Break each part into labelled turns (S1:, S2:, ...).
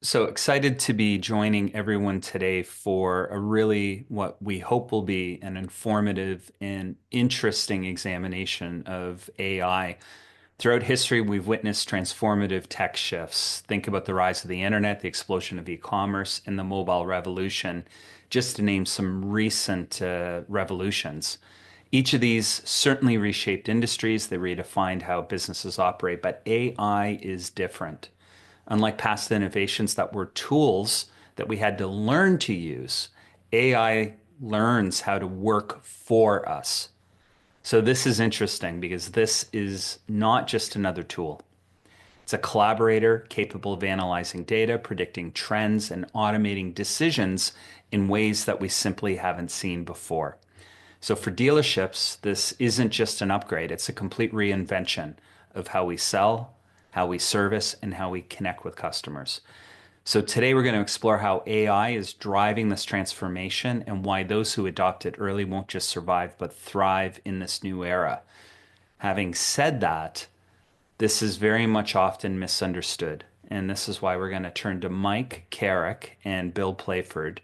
S1: So excited to be joining everyone today for a really what we hope will be an informative and interesting examination of AI. Throughout history, we've witnessed transformative tech shifts. Think about the rise of the internet, the explosion of e-commerce, and the mobile revolution, just to name some recent revolutions. Each of these certainly reshaped industries, they redefined how businesses operate, but AI is different. Unlike past innovations that were tools that we had to learn to use, AI learns how to work for us. So this is interesting because this is not just another tool. It's a collaborator capable of analyzing data, predicting trends, and automating decisions in ways that we simply haven't seen before. So for dealerships, this isn't just an upgrade, it's a complete reinvention of how we sell, how we service, and how we connect with customers. So today we're going to explore how AI is driving this transformation and why those who adopt it early won't just survive, but thrive in this new era. Having said that, this is very much often misunderstood. And this is why we're going to turn to Mike Carrick and Bill Playford.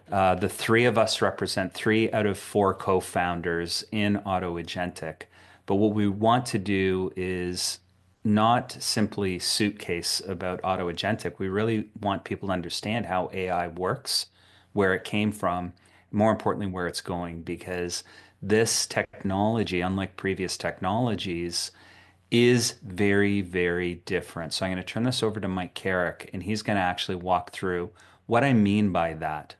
S1: The three of us represent three out of four co-founders in Agentic. But what we want to do is not simply suitcase about Agentic. We really want people to understand how AI works, where it came from, more importantly, where it's going, because this technology, unlike previous technologies, is very, very different. So I'm going to turn this over to Mike Carrick, and he's going to actually walk through what I mean by that.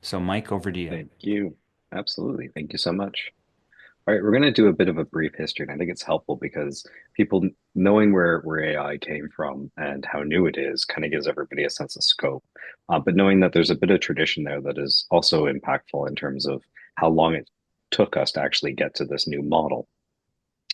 S1: So, Mike, over to you.
S2: Thank you. Absolutely. Thank you so much. All right, we're going to do a bit of a brief history, and I think it's helpful because people knowing where AI came from and how new it is kind of gives everybody a sense of scope. But knowing that there's a bit of tradition there that is also impactful in terms of how long it took us to actually get to this new model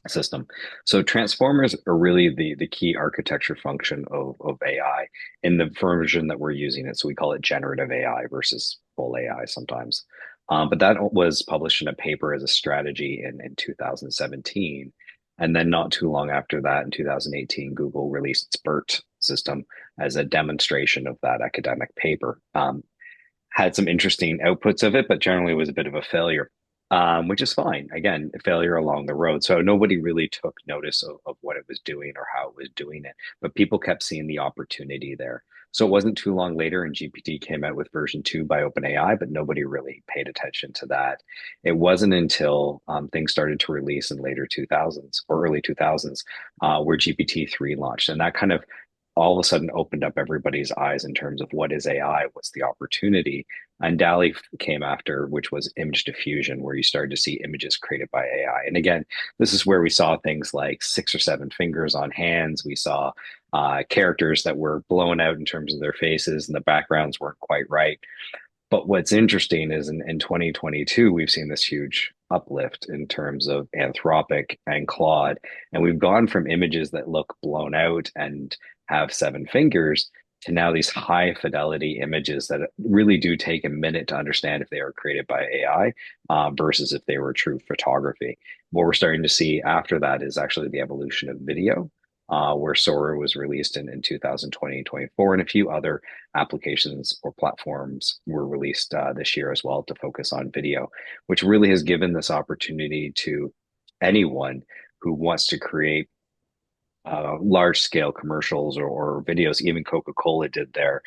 S2: system. So transformers are really the key architecture function of AI in the version that we're using it. So we call it generative AI versus full AI sometimes. But that was published in a paper as a strategy in 2017. And then not too long after that, in 2018, Google released its BERT system as a demonstration of that academic paper. Had some interesting outputs of it, but generally was a bit of a failure, which is fine. Again, a failure along the road. So nobody really took notice of what it was doing or how it was doing it, but people kept seeing the opportunity there. So it wasn't too long later, and GPT came out with version 2 by OpenAI, but nobody really paid attention to that. It wasn't until things started to release in later 2000s or early 2000s where GPT-3 launched. And that kind of all of a sudden opened up everybody's eyes in terms of what is AI, what's the opportunity. And DALL-E came after, which was image diffusion, where you started to see images created by AI. And again, this is where we saw things like 6 or 7 fingers on hands. We saw characters that were blown out in terms of their faces, and the backgrounds weren't quite right. But what's interesting is in 2022, we've seen this huge uplift in terms of Anthropic and Claude. And we've gone from images that look blown out and have 7 fingers to now these high fidelity images that really do take a minute to understand if they were created by AI versus if they were true photography. What we're starting to see after that is actually the evolution of video. Where Sora was released in 2020 and 24, and a few other applications or platforms were released this year as well to focus on video, which really has given this opportunity to anyone who wants to create large scale commercials or videos. Even Coca-Cola did their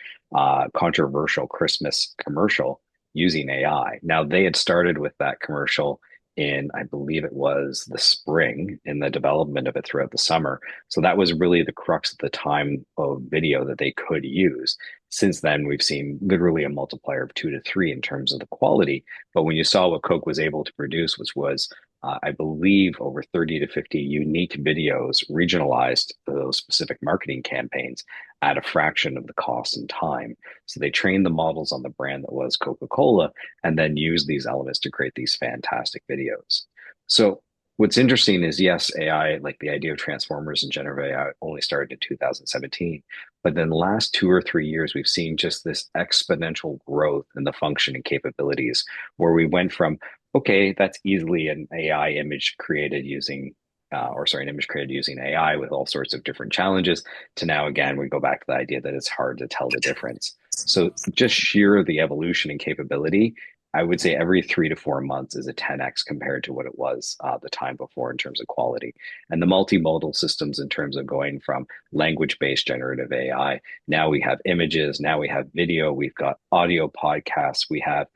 S2: controversial Christmas commercial using AI. Now, they had started with that commercial in, I believe it was the spring, in the development of it throughout the summer. So that was really the crux at the time of video that they could use. Since then, we've seen literally a multiplier of 2 to 3 in terms of the quality. But when you saw what Coke was able to produce, which was I believe over 30 to 50 unique videos regionalized to those specific marketing campaigns at a fraction of the cost and time. So they trained the models on the brand that was Coca-Cola and then used these elements to create these fantastic videos. So what's interesting is, yes, AI, like the idea of transformers and generative AI only started in 2017. But then the last 2 or 3 years, we've seen just this exponential growth in the function and capabilities where we went from okay, that's easily an AI image created using an image created using AI with all sorts of different challenges, to now, again, we go back to the idea that it's hard to tell the difference. So just sheer the evolution and capability, I would say every 3 to 4 months is a 10x compared to what it was the time before in terms of quality. And the multimodal systems in terms of going from language-based generative AI, now we have images, now we have video, we've got audio podcasts, we have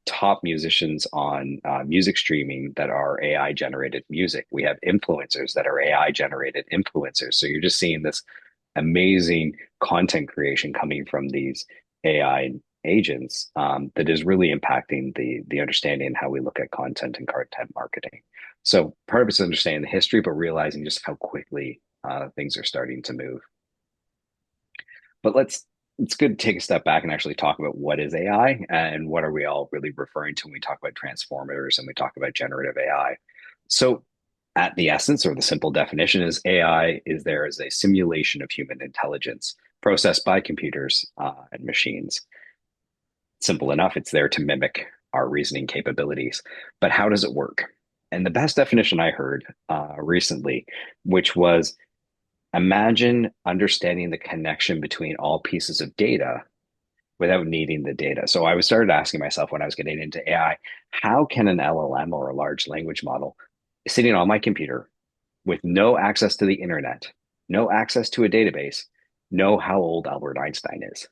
S2: top musicians on music streaming that are AI generated music. We have influencers that are AI generated influencers. So you're just seeing this amazing content creation coming from these AI agents that is really impacting the understanding and how we look at content and content marketing. So part of it's understanding the history, but realizing just how quickly things are starting to move. But it's good to take a step back and actually talk about what is AI and what are we all really referring to when we talk about transformers and we talk about generative AI. So at the essence or the simple definition is AI is there as a simulation of human intelligence processed by computers and machines. Simple enough, it's there to mimic our reasoning capabilities. But how does it work? And the best definition I heard recently, which was imagine understanding the connection between all pieces of data without needing the data. So I was started asking myself when I was getting into AI, how can an LLM or a large language model sitting on my computer with no access to the internet, no access to a database, know how old Albert Einstein is?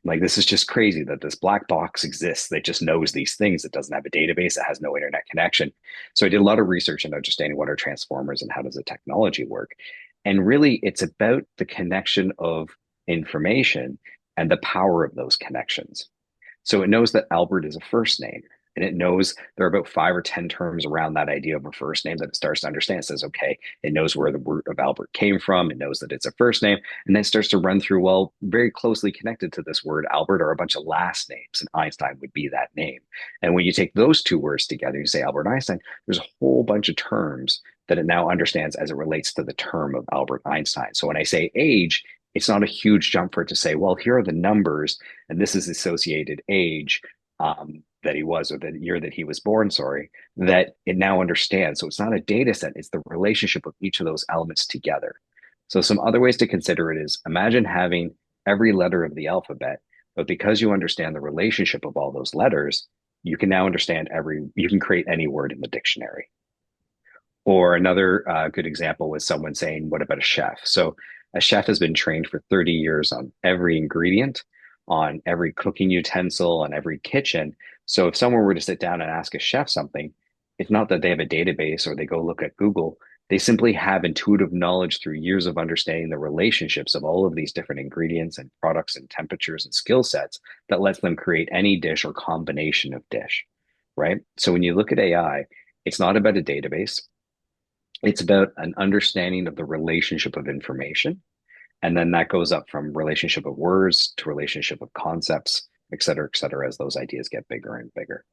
S2: Like, this is just crazy that this black box exists that just knows these things. It doesn't have a database. It has no internet connection. So I did a lot of research into understanding what are transformers and how does the technology work. And really, it's about the connection of information and the power of those connections. So it knows that Albert is a first name, and it knows there are about 5 or 10 terms around that idea of a first name that it starts to understand. It says, okay, it knows where the root of Albert came from. It knows that it's a first name, and then it starts to run through, well, very closely connected to this word Albert are a bunch of last names, and Einstein would be that name. And when you take those two words together, you say Albert Einstein, there's a whole bunch of terms that it now understands as it relates to the term of Albert Einstein. So when I say age, it's not a huge jump for it to say, well, here are the numbers, and this is associated age that he was, or the year that he was born, sorry, that it now understands. So it's not a data set, it's the relationship of each of those elements together. So some other ways to consider it is imagine having every letter of the alphabet, but because you understand the relationship of all those letters, you can now understand you can create any word in the dictionary. Or another good example was someone saying, what about a chef? So a chef has been trained for 30 years on every ingredient, on every cooking utensil, on every kitchen. So if someone were to sit down and ask a chef something, it's not that they have a database or they go look at Google. They simply have intuitive knowledge through years of understanding the relationships of all of these different ingredients and products and temperatures and skill sets that lets them create any dish or combination of dish, right? So when you look at AI, it's not about a database. It's about an understanding of the relationship of information. And then that goes up from relationship of words to relationship of concepts, et cetera, as those ideas get bigger and bigger.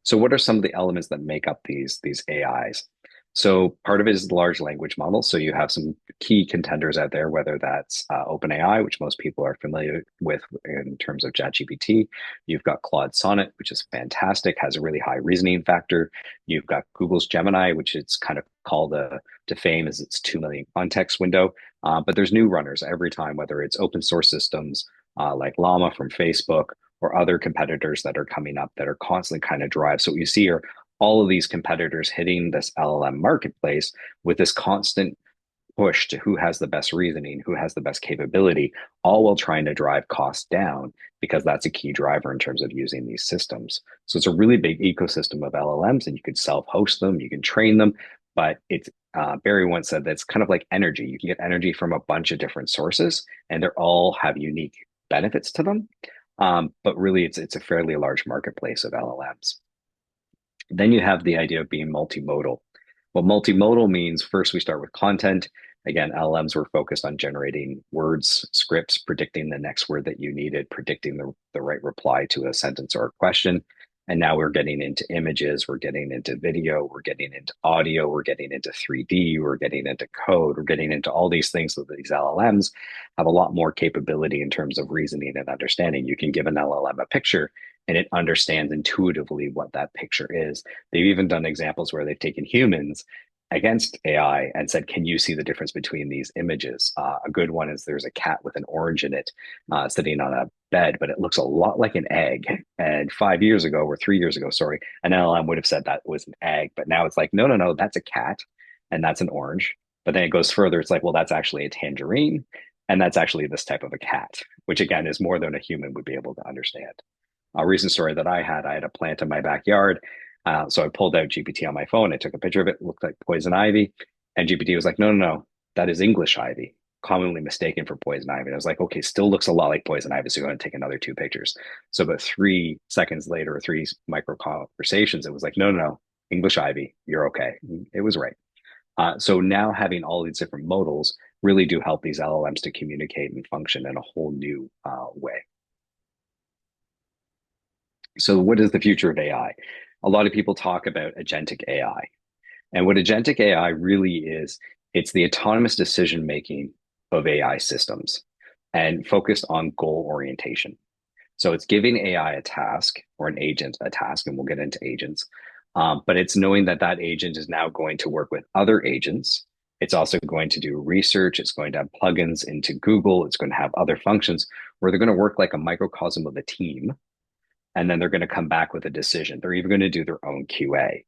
S2: So what are some of the elements that make up these AIs? So part of it is the large language model. So you have some key contenders out there, whether that's OpenAI, which most people are familiar with in terms of ChatGPT. You've got Claude Sonnet, which is fantastic, has a really high reasoning factor. You've got Google's Gemini, which it's kind of called to fame as its 2 million context window. But there's new runners every time, whether it's open source systems like Llama from Facebook or other competitors that are coming up that are constantly kind of drive. So what you see are all of these competitors hitting this LLM marketplace with this constant push to who has the best reasoning, who has the best capability, all while trying to drive costs down because that's a key driver in terms of using these systems. So it's a really big ecosystem of LLMs, and you could self-host them, you can train them, but it's Barry once said that's kind of like energy. You can get energy from a bunch of different sources, and they all have unique benefits to them. But really, it's a fairly large marketplace of LLMs. Then you have the idea of being multimodal. Well, multimodal means first we start with content. Again, LLMs were focused on generating words, scripts, predicting the next word that you needed, predicting the right reply to a sentence or a question. And now we're getting into images, we're getting into video, we're getting into audio, we're getting into 3D, we're getting into code, we're getting into all these things. So these LLMs have a lot more capability in terms of reasoning and understanding. You can give an LLM a picture and it understands intuitively what that picture is. They've even done examples where they've taken humans against AI and said, "Can you see the difference between these images?" A good one is there's a cat with an orange in it sitting on a bed, but it looks a lot like an egg. And 5 years ago, or 3 years ago, sorry, an LLM would have said that was an egg. But now it's like, no, no, no, that's a cat and that's an orange. But then it goes further. It's like, well, that's actually a tangerine. And that's actually this type of a cat, which again is more than a human would be able to understand. A recent story that I had a plant in my backyard. So I pulled out GPT on my phone. I took a picture of it. It looked like poison ivy. And GPT was like, no, no, no, that is English ivy, commonly mistaken for poison ivy. And I was like, okay, still looks a lot like poison ivy. So I'm going to take another two pictures. So about 3 seconds later, or three micro conversations, it was like, no, no, no, English ivy, you're okay. It was right. So now having all these different modals really do help these LLMs to communicate and function in a whole new way. So what is the future of AI? A lot of people talk about agentic AI. And what agentic AI really is, it's the autonomous decision making of AI systems and focused on goal orientation. So it's giving AI a task or an agent a task, and we'll get into agents. But it's knowing that that agent is now going to work with other agents. It's also going to do research. It's going to have plugins into Google. It's going to have other functions where they're going to work like a microcosm of a team. And then they're going to come back with a decision. They're even going to do their own QA.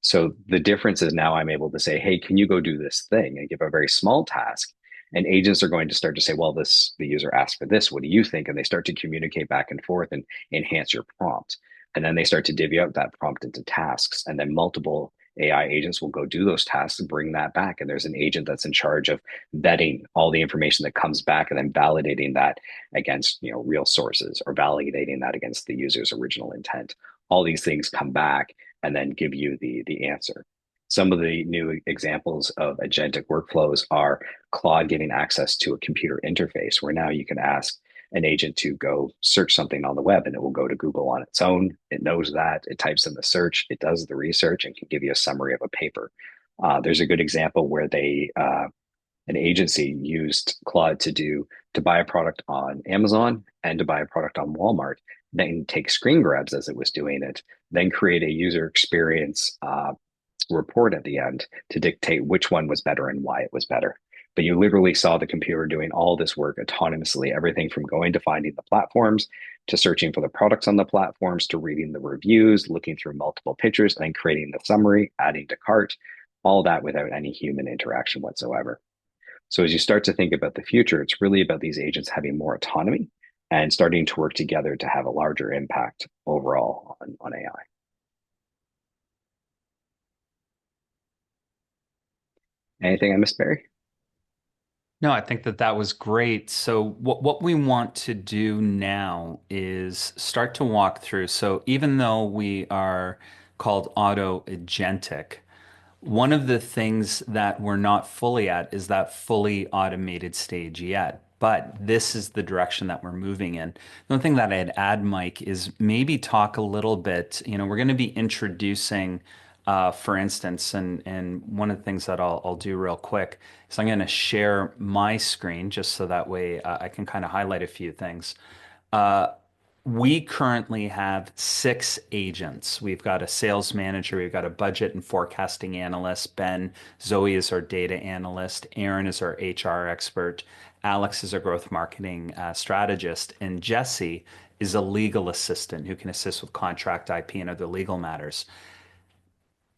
S2: So the difference is now I'm able to say, hey, can you go do this thing and give a very small task? And agents are going to start to say, well, this the user asked for this. What do you think? And they start to communicate back and forth and enhance your prompt. And then they start to divvy up that prompt into tasks. And then multiple AI agents will go do those tasks and bring that back. And there's an agent that's in charge of vetting all the information that comes back and then validating that against real sources or validating that against the user's original intent. All these things come back and then give you the answer. Some of the new examples of agentic workflows are Claude getting access to a computer interface where now you can ask an agent to go search something on the web and it will go to Google on its own. It knows that, it types in the search, it does the research and can give you a summary of a paper. There's a good example where an agency used Claude to buy a product on Amazon and to buy a product on Walmart, then take screen grabs as it was doing it, then create a user experience report at the end to dictate which one was better and why it was better. But you literally saw the computer doing all this work autonomously, everything from going to finding the platforms to searching for the products on the platforms to reading the reviews, looking through multiple pictures, and then creating the summary, adding to cart, all that without any human interaction whatsoever. So as you start to think about the future, it's really about these agents having more autonomy and starting to work together to have a larger impact overall on AI. Anything I missed, Barry?
S1: No, I think that that was great. So what we want to do now is start to walk through. So even though we are called auto agentic, one of the things that we're not fully at is that fully automated stage yet. But this is the direction that we're moving in. The one thing that I'd add, Mike, is maybe talk a little bit. We're going to be introducing, for instance, and one of the things that I'll do real quick is I'm going to share my screen just so that way I can kind of highlight a few things. Uh, we currently have 6 agents. We've got a sales manager, we've got a budget and forecasting analyst, Ben, Zoe is our data analyst, Aaron is our HR expert, Alex is our growth marketing strategist, and Jesse is a legal assistant who can assist with contract IP and other legal matters.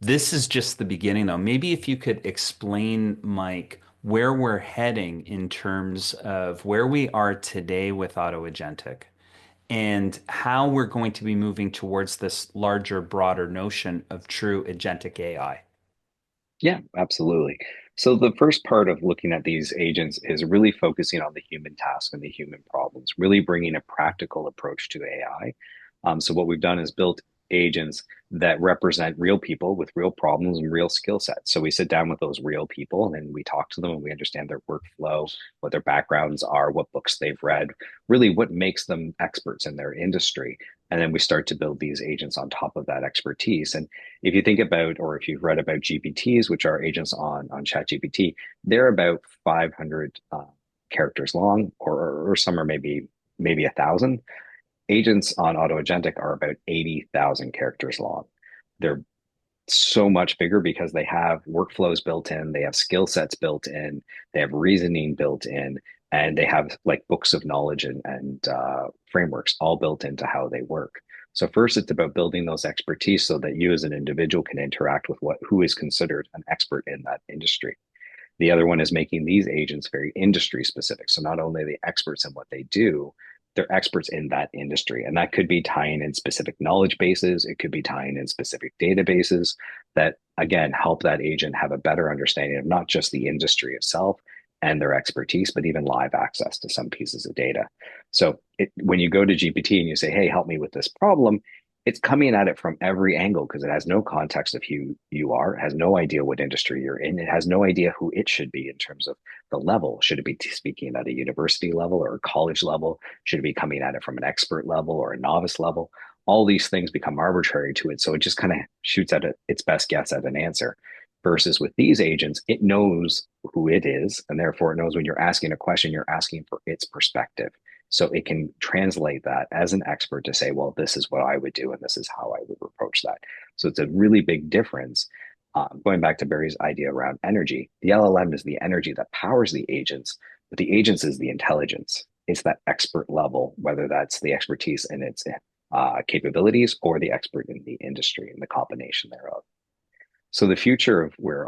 S1: This is just the beginning, though. Maybe if you could explain, Mike, where we're heading in terms of where we are today with Auto Agentic and how we're going to be moving towards this larger, broader notion of true agentic AI.
S2: Yeah, absolutely. So the first part of looking at these agents is really focusing on the human task and the human problems, really bringing a practical approach to AI. So what we've done is built agents that represent real people with real problems and real skill sets. So we sit down with those real people and we talk to them and we understand their workflow, what their backgrounds are, what books they've read, really what makes them experts in their industry. And then we start to build these agents on top of that expertise. And if you think about, or if you've read about GPTs, which are agents on ChatGPT, they're about 500 characters long, or some are maybe 1,000. Agents on Agentic are about 80,000 characters long. They're so much bigger because they have workflows built in, they have skill sets built in, they have reasoning built in, and they have like books of knowledge and frameworks all built into how they work. So first, it's about building those expertise so that you as an individual can interact with who is considered an expert in that industry. The other one is making these agents very industry specific. So not only are they experts in what they do, they're experts in that industry. And that could be tying in specific knowledge bases. It could be tying in specific databases that, again, help that agent have a better understanding of not just the industry itself and their expertise, but even live access to some pieces of data. So when you go to GPT and you say, hey, help me with this problem, it's coming at it from every angle because it has no context of who you are, it has no idea what industry you're in, it has no idea who it should be in terms of the level. Should it be speaking at a university level or a college level? Should it be coming at it from an expert level or a novice level? All these things become arbitrary to it. So it just kind of shoots at its best guess at an answer. Versus with these agents, it knows who it is, and therefore it knows when you're asking a question, you're asking for its perspective. So it can translate that as an expert to say, well, this is what I would do, and this is how I would approach that. So it's a really big difference. Going back to Barry's idea around energy, the LLM is the energy that powers the agents, but the agents is the intelligence. It's that expert level, whether that's the expertise in its capabilities or the expert in the industry and the combination thereof. So the future of where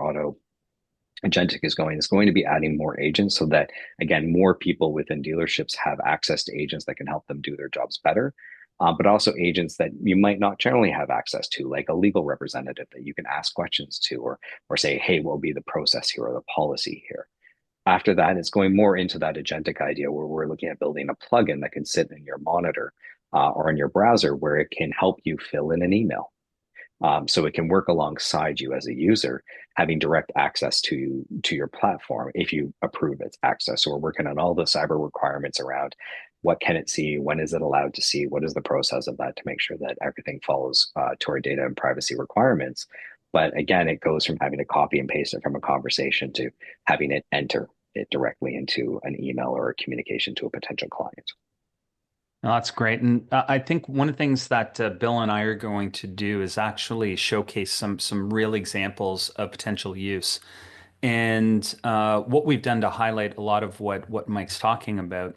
S2: Agentic is going to be adding more agents so that, again, more people within dealerships have access to agents that can help them do their jobs better, but also agents that you might not generally have access to, like a legal representative that you can ask questions to, or say, hey, what will be the process here or the policy here? After that, it's going more into that agentic idea where we're looking at building a plugin that can sit in your monitor or in your browser where it can help you fill in an email. So it can work alongside you as a user, having direct access to your platform if you approve its access. So we're working on all the cyber requirements around what can it see, when is it allowed to see, what is the process of that to make sure that everything follows to our data and privacy requirements. But again, it goes from having to copy and paste it from a conversation to having it enter it directly into an email or a communication to a potential client.
S1: No, that's great. And I think one of the things that Bill and I are going to do is actually showcase some real examples of potential use. And what we've done to highlight a lot of what Mike's talking about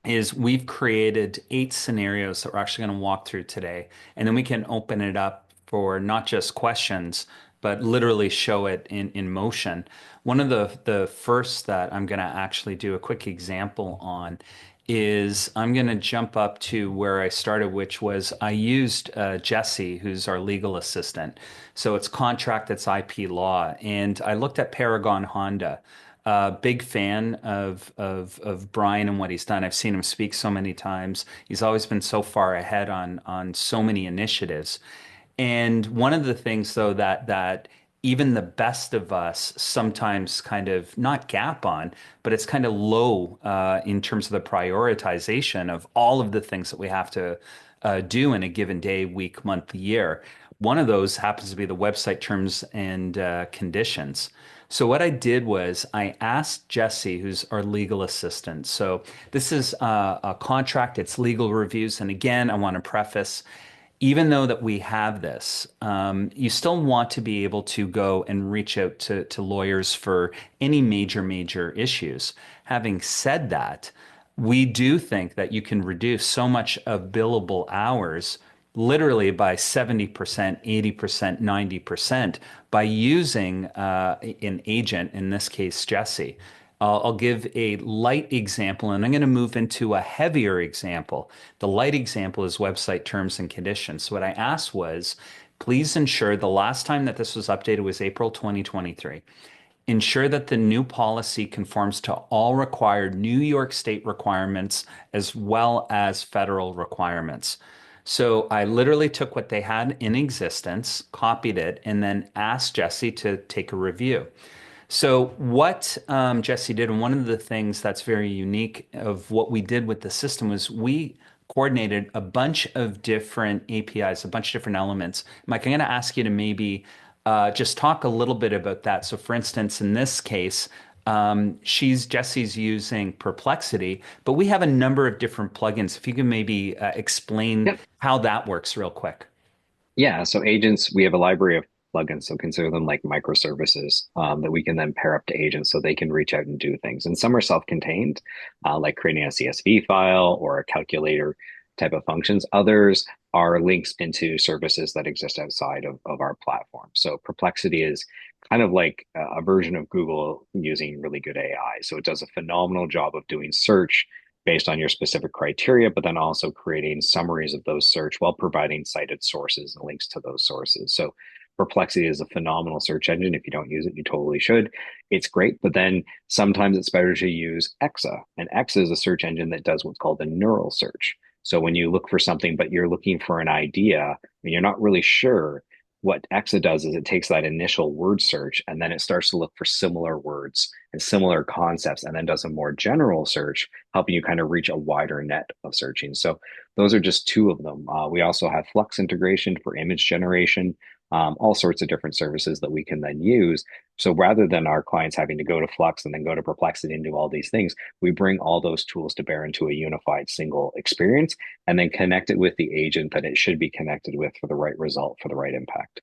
S1: is we've created 8 scenarios that we're actually going to walk through today, and then we can open it up for not just questions, but literally show it in motion. One of the first that I'm going to actually do a quick example on is I'm going to jump up to where I started, which was I used Jesse, who's our legal assistant. So it's contract, it's IP law, and I looked at Paragon Honda. Big fan of Brian and what he's done. I've seen him speak so many times. He's always been so far ahead on so many initiatives. And one of the things, though, that even the best of us sometimes kind of not gap on, but it's kind of low in terms of the prioritization of all of the things that we have to do in a given day, week, month, year. One of those happens to be the website terms and conditions. So what I did was I asked Jesse, who's our legal assistant. So this is a contract, it's legal reviews. And again, I want to preface, even though that we have this, you still want to be able to go and reach out to lawyers for any major issues. Having said that, we do think that you can reduce so much of billable hours literally by 70%, 80%, 90% by using an agent, in this case, Jesse. I'll give a light example, and I'm going to move into a heavier example. The light example is website terms and conditions. So what I asked was, please ensure the last time that this was updated was April 2023. Ensure that the new policy conforms to all required New York State requirements as well as federal requirements. So I literally took what they had in existence, copied it, and then asked Jesse to take a review. So what Jesse did, and one of the things that's very unique of what we did with the system was we coordinated a bunch of different APIs, a bunch of different elements. Mike, I'm going to ask you to maybe just talk a little bit about that. So, for instance, in this case, Jesse's using Perplexity, but we have a number of different plugins. If you can maybe explain
S2: Yep.
S1: how that works real quick.
S2: Yeah, so agents, we have a library of plugins, so consider them like microservices that we can then pair up to agents so they can reach out and do things. And some are self-contained, like creating a CSV file or a calculator type of functions. Others are links into services that exist outside of our platform. So Perplexity is kind of like a version of Google using really good AI. So it does a phenomenal job of doing search based on your specific criteria, but then also creating summaries of those search while providing cited sources and links to those sources. So Perplexity is a phenomenal search engine. If you don't use it, you totally should. It's great, but then sometimes it's better to use Exa. And Exa is a search engine that does what's called a neural search. So when you look for something, but you're looking for an idea and you're not really sure, what Exa does is it takes that initial word search and then it starts to look for similar words and similar concepts and then does a more general search, helping you kind of reach a wider net of searching. So those are just two of them. We also have Flux integration for image generation, all sorts of different services that we can then use. So rather than our clients having to go to Flux and then go to Perplexity and do all these things, we bring all those tools to bear into a unified single experience and then connect it with the agent that it should be connected with for the right result, for the right impact.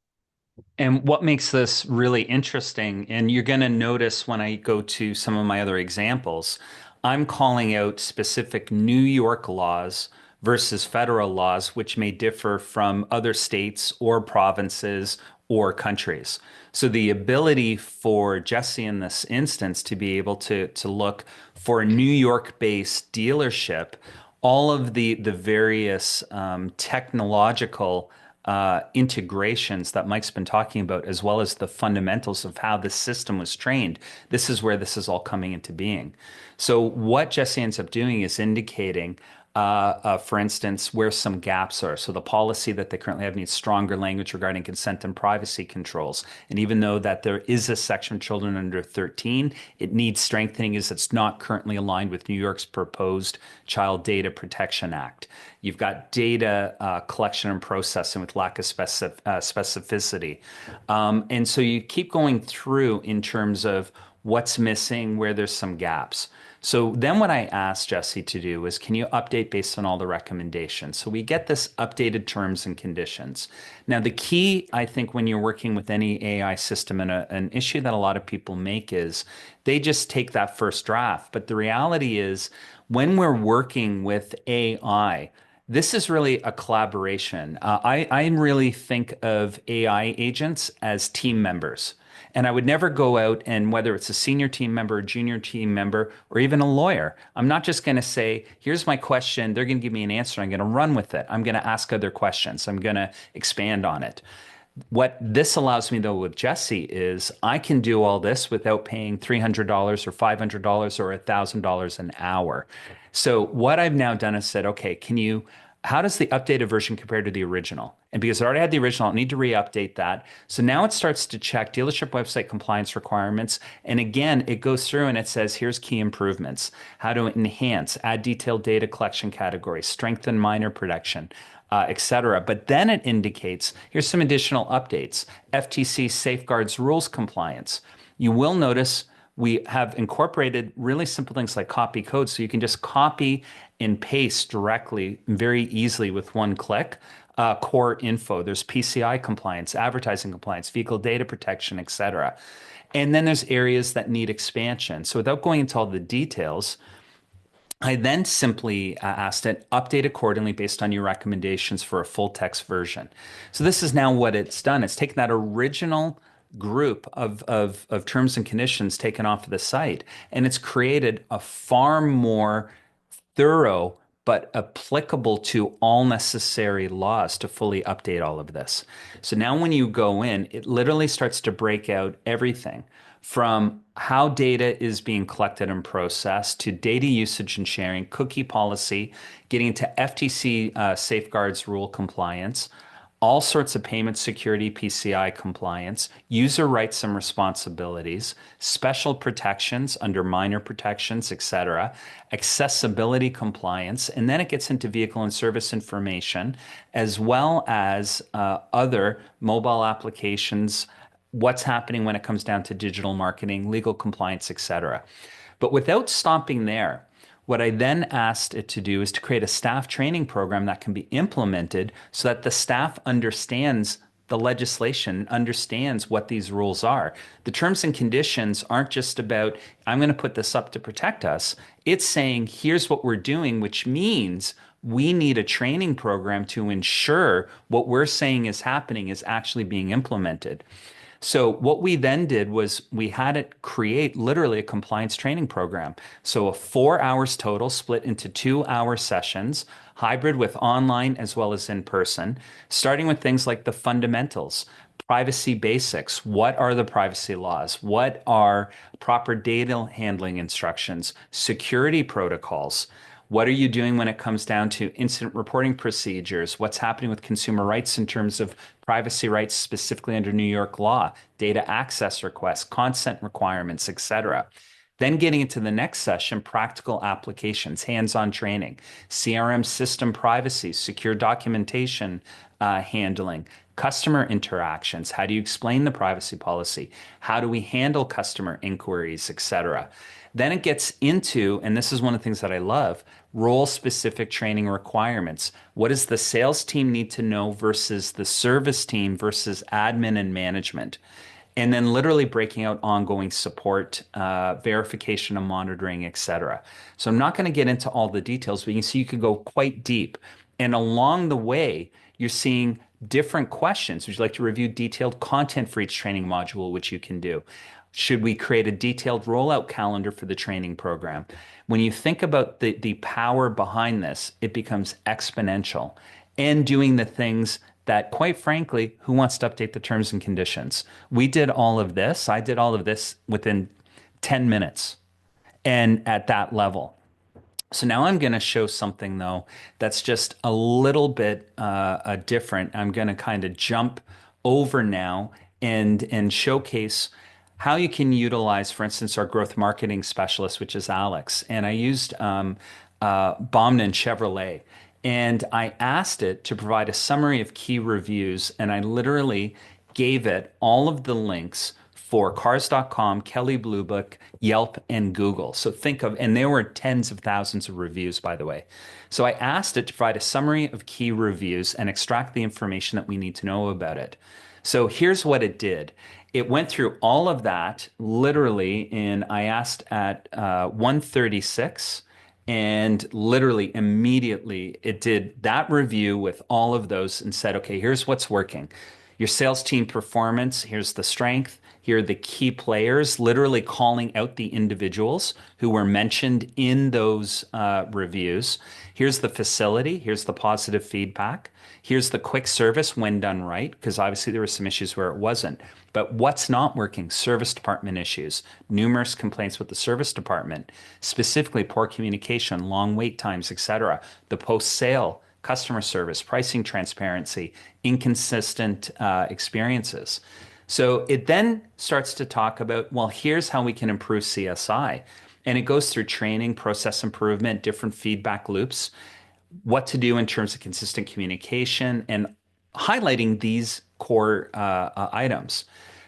S1: And what makes this really interesting, and you're going to notice when I go to some of my other examples, I'm calling out specific New York laws versus federal laws, which may differ from other states or provinces or countries. So the ability for Jesse in this instance to be able to look for a New York-based dealership, all of the various technological integrations that Mike's been talking about, as well as the fundamentals of how the system was trained. This is where this is all coming into being. So what Jesse ends up doing is indicating, for instance, where some gaps are. So the policy that they currently have needs stronger language regarding consent and privacy controls. And even though that there is a section children under 13, it needs strengthening as it's not currently aligned with New York's proposed Child Data Protection Act. You've got data collection and processing with lack of specificity. And so you keep going through in terms of what's missing, where there's some gaps. So then what I asked Jesse to do is, can you update based on all the recommendations? So we get this updated terms and conditions. Now, the key, I think, when you're working with any AI system, and an issue that a lot of people make is they just take that first draft. But the reality is, when we're working with AI, this is really a collaboration. I really think of AI agents as team members. And I would never go out and whether it's a senior team member, a junior team member, or even a lawyer, I'm not just going to say, here's my question. They're going to give me an answer. I'm going to run with it. I'm going to ask other questions. I'm going to expand on it. What this allows me though with Jesse is I can do all this without paying $300 or $500 or $1,000 an hour. So what I've now done is said, okay, how does the updated version compare to the original? And because I already had the original, I need to re-update that. So now it starts to check dealership website compliance requirements. And again, it goes through and it says, here's key improvements, how to enhance, add detailed data collection categories, strengthen minor protection, etc. But then it indicates, here's some additional updates, FTC safeguards rules compliance. You will notice we have incorporated really simple things like copy code. So you can just copy and paste directly very easily with one click. Core info, there's PCI compliance, advertising compliance, vehicle data protection, etc. And then there's areas that need expansion. So without going into all the details, I then simply asked it, update accordingly based on your recommendations for a full text version. So this is now what it's done. It's taken that original group of terms and conditions taken off of the site, and it's created a far more thorough but applicable to all necessary laws to fully update all of this. So now when you go in, it literally starts to break out everything from how data is being collected and processed to data usage and sharing, cookie policy, getting into FTC safeguards rule compliance, all sorts of payment security, PCI compliance, user rights and responsibilities, special protections under minor protections, etc., accessibility compliance, and then it gets into vehicle and service information, as well as other mobile applications, what's happening when it comes down to digital marketing, legal compliance, etc. But without stopping there, what I then asked it to do is to create a staff training program that can be implemented so that the staff understands the legislation, understands what these rules are. The terms and conditions aren't just about, I'm going to put this up to protect us. It's saying, here's what we're doing, which means we need a training program to ensure what we're saying is happening is actually being implemented. So what we then did was we had it create literally a compliance training program. So a 4 hours total split into 2 hour sessions, hybrid with online as well as in person, starting with things like the fundamentals, privacy basics. What are the privacy laws? What are proper data handling instructions, security protocols? What are you doing when it comes down to incident reporting procedures? What's happening with consumer rights in terms of privacy rights, specifically under New York law, data access requests, consent requirements, etc. Then getting into the next session, practical applications, hands-on training, CRM system privacy, secure documentation handling, customer interactions. How do you explain the privacy policy? How do we handle customer inquiries, etc.? Then it gets into, and this is one of the things that I love, role specific training requirements. What does the sales team need to know versus the service team versus admin and management? And then literally breaking out ongoing support, verification and monitoring, etc. So I'm not going to get into all the details, but you can see you could go quite deep. And along the way, you're seeing different questions. Would you like to review detailed content for each training module, which you can do? Should we create a detailed rollout calendar for the training program? When you think about the power behind this, it becomes exponential and doing the things that, quite frankly, who wants to update the terms and conditions? We did all of this. I did all of this within 10 minutes and at that level. So now I'm going to show something though that's just a little bit different. I'm going to kind of jump over now and showcase how you can utilize, for instance, our growth marketing specialist, which is Alex. And I used Bomden Chevrolet. And I asked it to provide a summary of key reviews, and I literally gave it all of the links for Cars.com, Kelley Blue Book, Yelp, and Google. So think of, and there were tens of thousands of reviews, by the way. So I asked it to provide a summary of key reviews and extract the information that we need to know about it. So here's what it did. It went through all of that literally I asked at 1:36, and literally immediately it did that review with all of those and said, okay, here's what's working. Your sales team performance, here's the strength, here are the key players, literally calling out the individuals who were mentioned in those reviews. Here's the facility, here's the positive feedback. Here's the quick service when done right, because obviously there were some issues where it wasn't. But what's not working? Service department issues, numerous complaints with the service department, specifically poor communication, long wait times, etc. The post-sale customer service, pricing transparency, inconsistent experiences. So it then starts to talk about, well, here's how we can improve CSI. And it goes through training, process improvement, different feedback loops, what to do in terms of consistent communication, and highlighting these core items.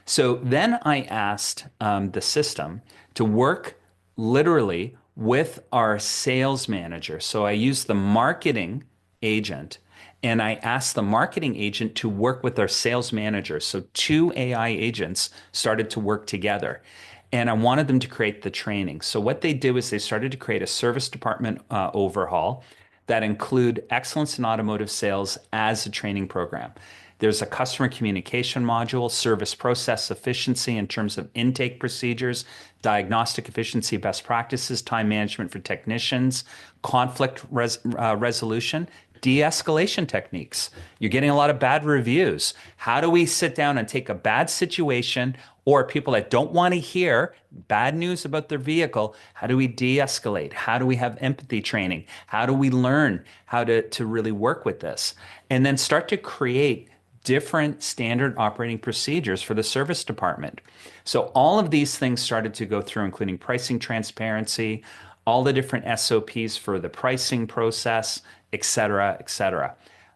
S1: So then I asked the system to work literally with our sales manager. So I used the marketing agent and I asked the marketing agent to work with our sales manager. So two AI agents started to work together. And I wanted them to create the training. So what they did was they started to create a service department overhaul that include excellence in automotive sales as a training program. There's a customer communication module, service process efficiency in terms of intake procedures, diagnostic efficiency best practices, time management for technicians, conflict resolution, de-escalation techniques. You're getting a lot of bad reviews. How do we sit down and take a bad situation or people that don't want to hear bad news about their vehicle? How do we de-escalate? How do we have empathy training? How do we learn how to really work with this? And then start to create different standard operating procedures for the service department. So all of these things started to go through, including pricing transparency, all the different SOPs for the pricing process, et cetera, et cetera.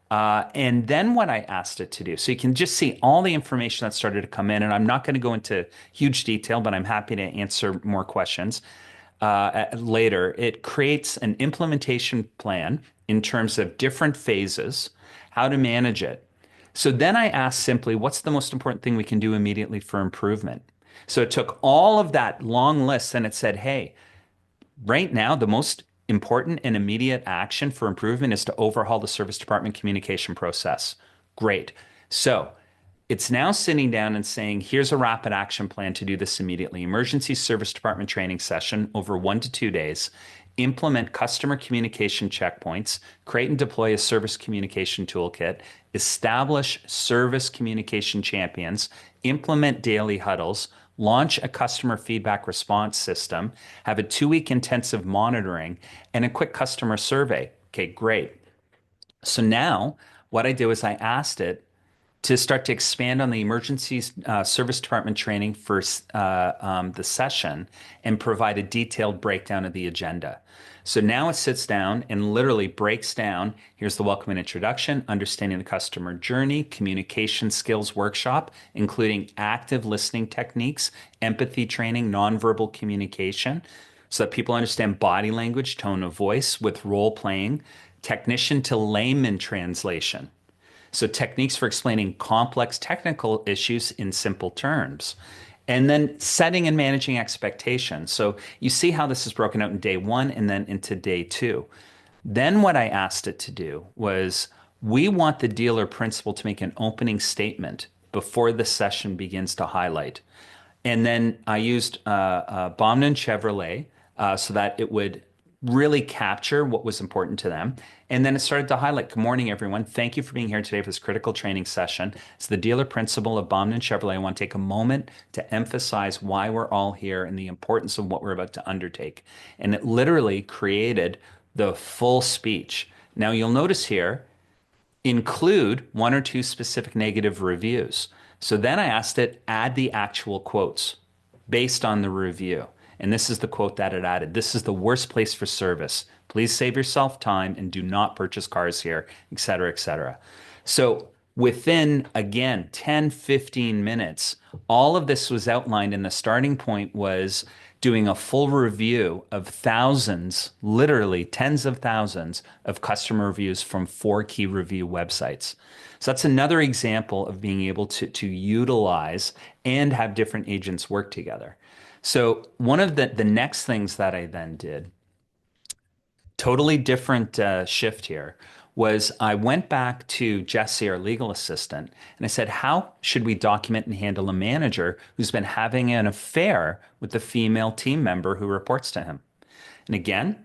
S1: And then what I asked it to do, so you can just see all the information that started to come in, and I'm not going to go into huge detail, but I'm happy to answer more questions later. It creates an implementation plan in terms of different phases, how to manage it. So then I asked simply, what's the most important thing we can do immediately for improvement? So it took all of that long list and it said, hey, right now, the most important and immediate action for improvement is to overhaul the service department communication process. Great. So it's now sitting down and saying, here's a rapid action plan to do this immediately. Emergency service department training session over 1 to 2 days. Implement customer communication checkpoints, create and deploy a service communication toolkit, establish service communication champions, implement daily huddles, launch a customer feedback response system, have a 2 week intensive monitoring, and a quick customer survey. Okay, great. So now what I do is I asked it to start to expand on the emergency service department training for the session and provide a detailed breakdown of the agenda. So now it sits down and literally breaks down. Here's the welcome and introduction, understanding the customer journey, communication skills workshop, including active listening techniques, empathy training, nonverbal communication, so that people understand body language, tone of voice with role playing, technician to layman translation. So, techniques for explaining complex technical issues in simple terms. And then setting and managing expectations. So, you see how this is broken out in day one and then into day two. Then, what I asked it to do was we want the dealer principal to make an opening statement before the session begins to highlight. And then I used Bomden Chevrolet so that it would really capture what was important to them. And then it started to highlight, good morning, everyone. Thank you for being here today for this critical training session. As the dealer principal of Bomden Chevrolet, I want to take a moment to emphasize why we're all here and the importance of what we're about to undertake. And it literally created the full speech. Now you'll notice here, include 1 or 2 specific negative reviews. So then I asked it, add the actual quotes based on the review. And this is the quote that it added. This is the worst place for service. Please save yourself time and do not purchase cars here, et cetera, et cetera. So within, again, 10, 15 minutes, all of this was outlined. And the starting point was doing a full review of thousands, literally tens of thousands of customer reviews from 4 key review websites. So that's another example of being able to utilize and have different agents work together. So one of the next things that I then did, totally different shift here, was I went back to Jesse, our legal assistant, and I said, how should we document and handle a manager who's been having an affair with the female team member who reports to him? And again,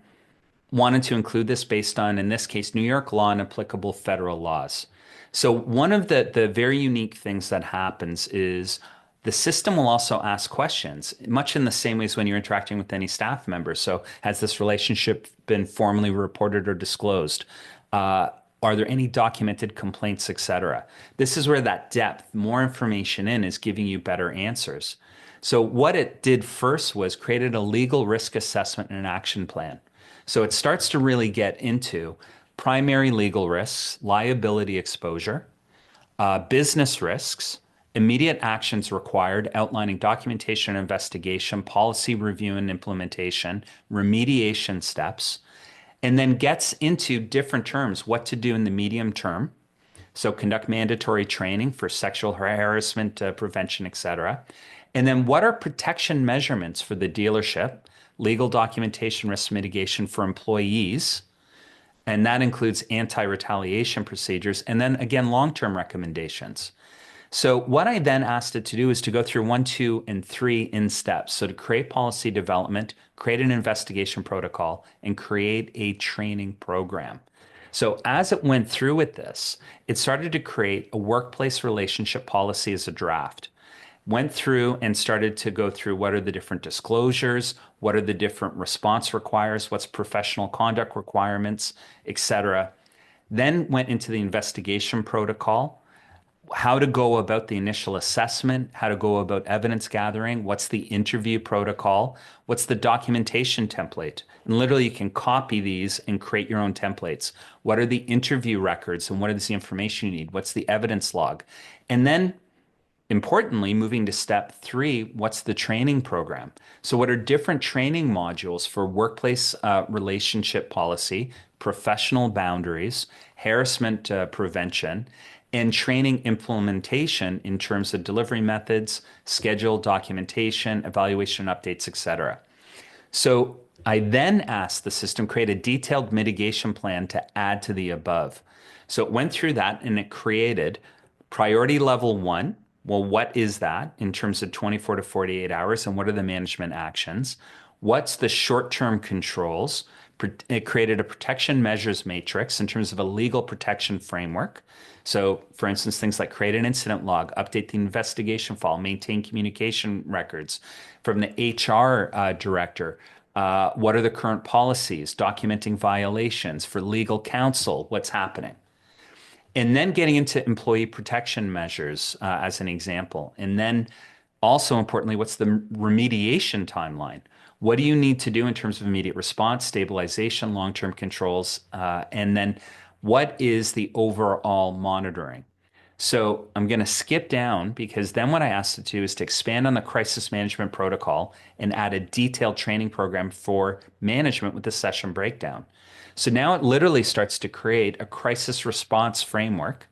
S1: wanted to include this based on, in this case, New York law and applicable federal laws. So one of the very unique things that happens is the system will also ask questions, much in the same way as when you're interacting with any staff member. So has this relationship been formally reported or disclosed? Are there any documented complaints, etc.? This is where that depth, more information in, is giving you better answers. So what it did first was created a legal risk assessment and an action plan. So it starts to really get into primary legal risks, liability exposure, business risks, immediate actions required, outlining documentation and investigation, policy review and implementation, remediation steps, and then gets into different terms, what to do in the medium term. So conduct mandatory training for sexual harassment prevention, etc. And then what are protection measurements for the dealership, legal documentation risk mitigation for employees, and that includes anti-retaliation procedures, and then again, long-term recommendations. So what I then asked it to do is to go through 1, 2, and 3 in steps. So to create policy development, create an investigation protocol, and create a training program. So as it went through with this, it started to create a workplace relationship policy as a draft. Went through and started to go through what are the different disclosures, what are the different response requires, what's professional conduct requirements, etc. Then went into the investigation protocol, how to go about the initial assessment, how to go about evidence gathering, what's the interview protocol, what's the documentation template. And literally, you can copy these and create your own templates. What are the interview records and what is the information you need? What's the evidence log? And then importantly, moving to step three, what's the training program? So, what are different training modules for workplace relationship policy, professional boundaries, harassment prevention, and training implementation in terms of delivery methods, schedule, documentation, evaluation updates, etc. So I then asked the system create a detailed mitigation plan to add to the above. So it went through that and it created priority level one. Well, what is that in terms of 24 to 48 hours and what are the management actions? What's the short-term controls? It created a protection measures matrix in terms of a legal protection framework. So, for instance, things like create an incident log, update the investigation file, maintain communication records from the HR director. What are the current policies? Documenting violations for legal counsel, what's happening? And then getting into employee protection measures as an example. And then also importantly, what's the remediation timeline? What do you need to do in terms of immediate response, stabilization, long-term controls? And then what is the overall monitoring? So I'm going to skip down because then what I asked it to do is to expand on the crisis management protocol and add a detailed training program for management with the session breakdown. So now it literally starts to create a crisis response framework,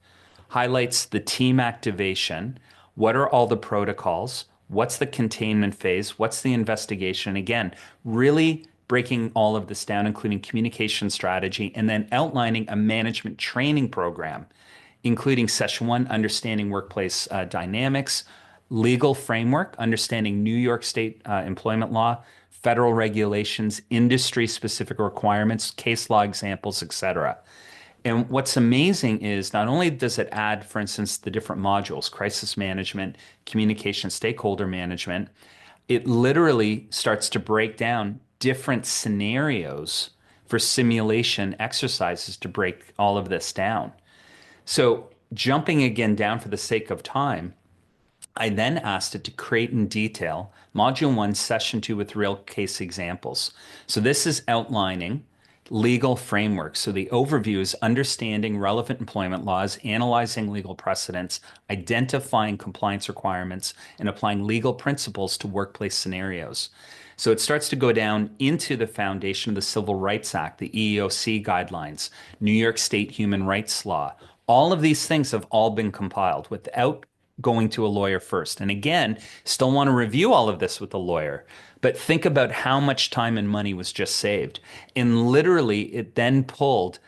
S1: highlights the team activation, what are all the protocols, what's the containment phase, what's the investigation. Again, really breaking all of this down, including communication strategy, and then outlining a management training program including session one, understanding workplace dynamics, legal framework, understanding New York State employment law, federal regulations, industry specific requirements, case law examples, etc. And what's amazing is not only does it add, for instance, the different modules, crisis management, communication, stakeholder management, it literally starts to break down different scenarios for simulation exercises to break all of this down. So jumping again down for the sake of time, I then asked it to create in detail Module 1, Session 2 with real case examples. So this is outlining legal frameworks. So the overview is understanding relevant employment laws, analyzing legal precedents, identifying compliance requirements, and applying legal principles to workplace scenarios. So it starts to go down into the foundation of the Civil Rights Act, the EEOC guidelines, New York State human rights law. All of these things have all been compiled without going to a lawyer first. And again, still want to review all of this with a lawyer, but think about how much time and money was just saved. And literally, it then pulled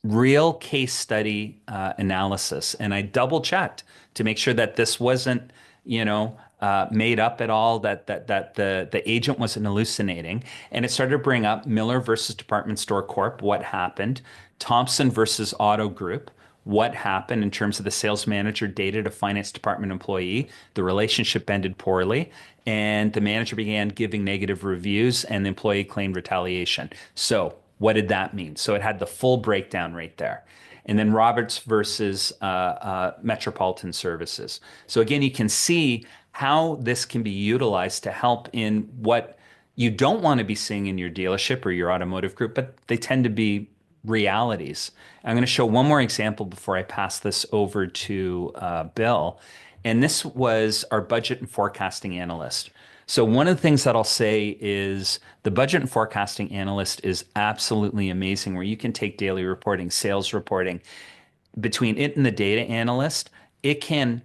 S1: real case study analysis. And I double checked to make sure that this wasn't, made up at all, that the agent wasn't hallucinating. And it started to bring up Miller versus Department Store Corp, what happened, Thompson versus Auto Group, what happened in terms of the sales manager dated a finance department employee. The relationship ended poorly, and the manager began giving negative reviews, and the employee claimed retaliation. So, what did that mean? So, it had the full breakdown right there. And then Roberts versus Metropolitan Services. So, again, you can see how this can be utilized to help in what you don't want to be seeing in your dealership or your automotive group, but they tend to be realities. I'm going to show one more example before I pass this over to Bill. And this was our budget and forecasting analyst. So one of the things that I'll say is the budget and forecasting analyst is absolutely amazing, where you can take daily reporting, sales reporting. Between it and the data analyst, it can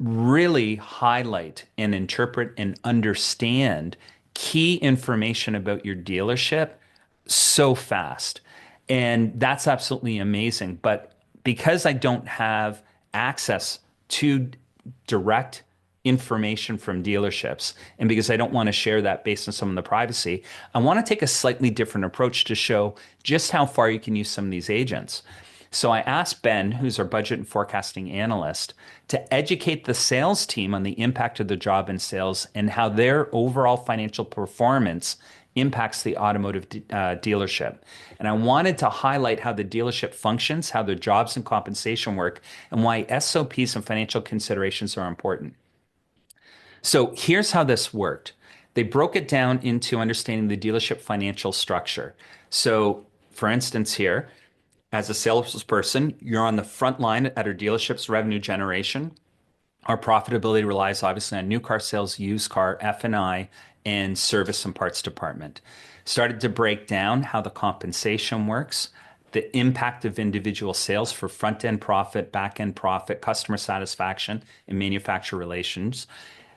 S1: really highlight and interpret and understand key information about your dealership so fast. And that's absolutely amazing. But because I don't have access to direct information from dealerships, and because I don't want to share that based on some of the privacy, I want to take a slightly different approach to show just how far you can use some of these agents. So I asked Ben, who's our budget and forecasting analyst, to educate the sales team on the impact of the job in sales and how their overall financial performance impacts the automotive dealership. And I wanted to highlight how the dealership functions, how their jobs and compensation work, and why SOPs and financial considerations are important. So here's how this worked. They broke it down into understanding the dealership financial structure. So, for instance, here, as a salesperson, you're on the front line at our dealership's revenue generation. Our profitability relies obviously on new car sales, used car, F&I, and service and parts department. Started to break down how the compensation works, the impact of individual sales for front-end profit, back-end profit, customer satisfaction, and manufacturer relations,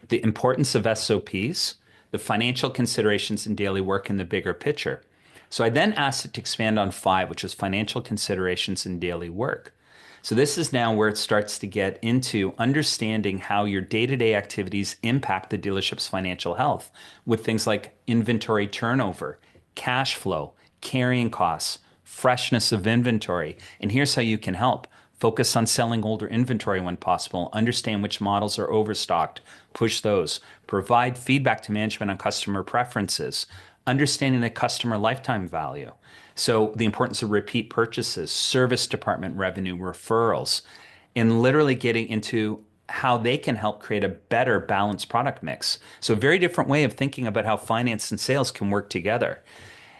S1: the importance of SOPs, the financial considerations in daily work, and the bigger picture. So I then asked it to expand on five, which is financial considerations in daily work. So this is now where it starts to get into understanding how your day-to-day activities impact the dealership's financial health with things like inventory turnover, cash flow, carrying costs, freshness of inventory. And here's how you can help. Focus on selling older inventory when possible. Understand which models are overstocked. Push those. Provide feedback to management on customer preferences. Understanding the customer lifetime value. So the importance of repeat purchases, service department revenue, referrals, and literally getting into how they can help create a better balanced product mix. So a very different way of thinking about how finance and sales can work together.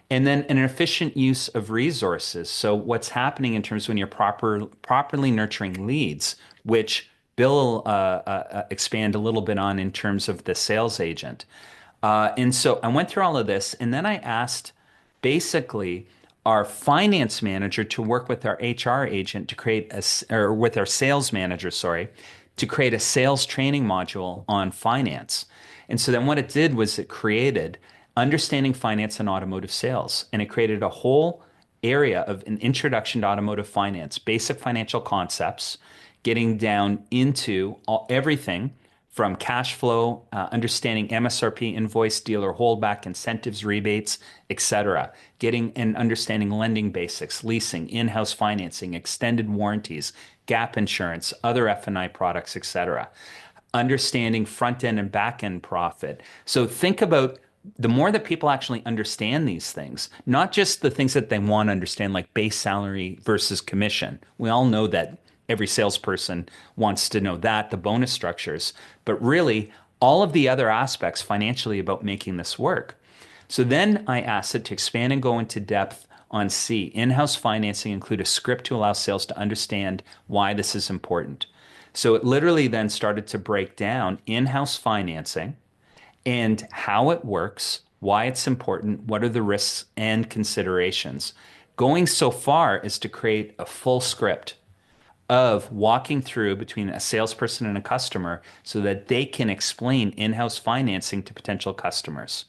S1: And then an efficient use of resources. So what's happening in terms of when you're properly nurturing leads, which Bill expand a little bit on in terms of the sales agent. And so I went through all of this, and then I asked basically our finance manager to work with our HR agent to create or with our sales manager, sorry, to create a sales training module on finance. And so then what it did was it created understanding finance and automotive sales, and it created a whole area of an introduction to automotive finance, basic financial concepts, getting down into everything from cash flow, understanding MSRP, invoice, dealer holdback, incentives, rebates, etc. Getting and understanding lending basics, leasing, in-house financing, extended warranties, gap insurance, other F&I products, etc. Understanding front end and back end profit. So think about the more that people actually understand these things, not just the things that they want to understand, like base salary versus commission. We all know that every salesperson wants to know that, the bonus structures, but really all of the other aspects financially about making this work. So then I asked it to expand and go into depth on C. In-house financing include a script to allow sales to understand why this is important. So it literally then started to break down in-house financing and how it works, why it's important, what are the risks and considerations. Going so far as to create a full script of walking through between a salesperson and a customer so that they can explain in-house financing to potential customers.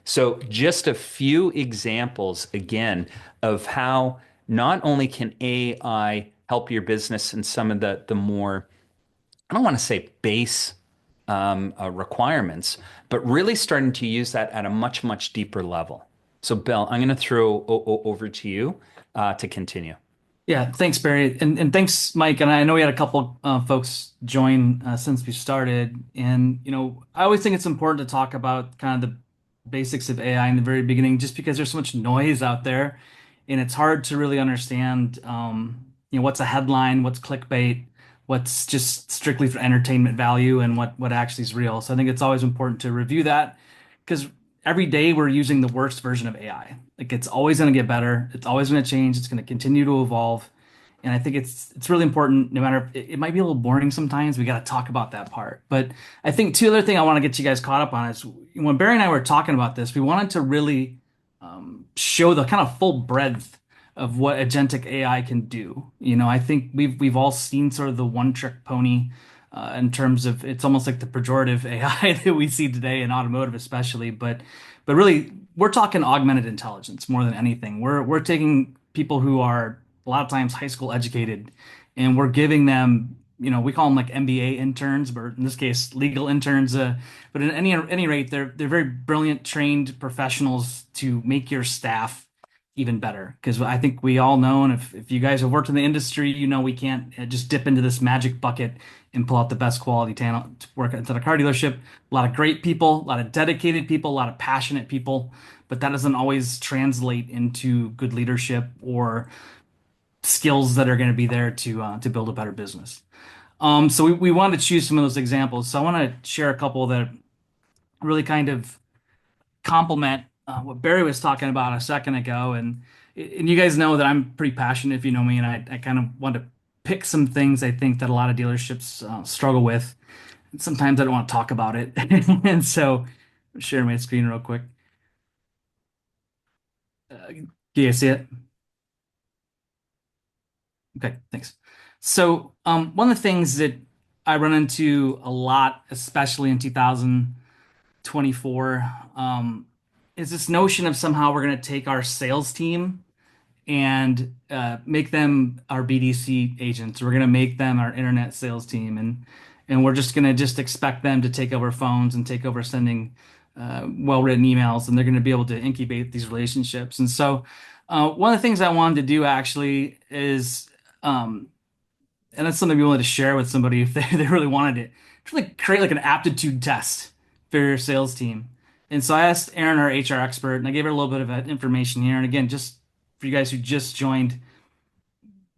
S1: So just a few examples again of how not only can AI help your business in some of the more, I don't want to say base requirements, but really starting to use that at a much, much deeper level. So Bill, I'm going to throw over to you to continue.
S3: Yeah, thanks, Barry, and thanks, Mike. And I know we had a couple folks join since we started, and I always think it's important to talk about kind of the basics of AI in the very beginning, just because there's so much noise out there, and it's hard to really understand, what's a headline, what's clickbait, what's just strictly for entertainment value, and what actually is real. So I think it's always important to review that because every day we're using the worst version of AI. Like it's always going to get better. It's always going to change. It's going to continue to evolve. And I think it's really important, no matter, it might be a little boring sometimes. We got to talk about that part. But I think two other thing I want to get you guys caught up on is when Barry and I were talking about this, we wanted to really show the kind of full breadth of what agentic AI can do. I think we've all seen sort of the one trick pony in terms of it's almost like the pejorative AI that we see today in automotive, especially. But really, we're talking augmented intelligence more than anything. We're taking people who are a lot of times high school educated, and we're giving them, we call them like MBA interns, but in this case, legal interns. But at any rate, they're very brilliant, trained professionals to make your staff even better. Because I think we all know, and if you guys have worked in the industry, you know we can't just dip into this magic bucket and pull out the best quality talent to work at a car dealership. A lot of great people, a lot of dedicated people, a lot of passionate people, but that doesn't always translate into good leadership or skills that are going to be there to build a better business. So we wanted to choose some of those examples. So I want to share a couple that really kind of complement what Barry was talking about a second ago. And you guys know that I'm pretty passionate, if you know me, and I kind of want to pick some things I think that a lot of dealerships struggle with. And sometimes I don't want to talk about it. And so I'll share my screen real quick. Do you see it? Okay, thanks. So one of the things that I run into a lot, especially in 2024, is this notion of somehow we're going to take our sales team and make them our BDC agents. We're going to make them our internet sales team, and we're just going to just expect them to take over phones and take over sending well-written emails, and they're going to be able to incubate these relationships. And so, one of the things I wanted to do actually is, and that's something we wanted to share with somebody if they really wanted it, to really create like an aptitude test for your sales team. And so I asked Erin, our HR expert, and I gave her a little bit of information here. And again, just for you guys who just joined,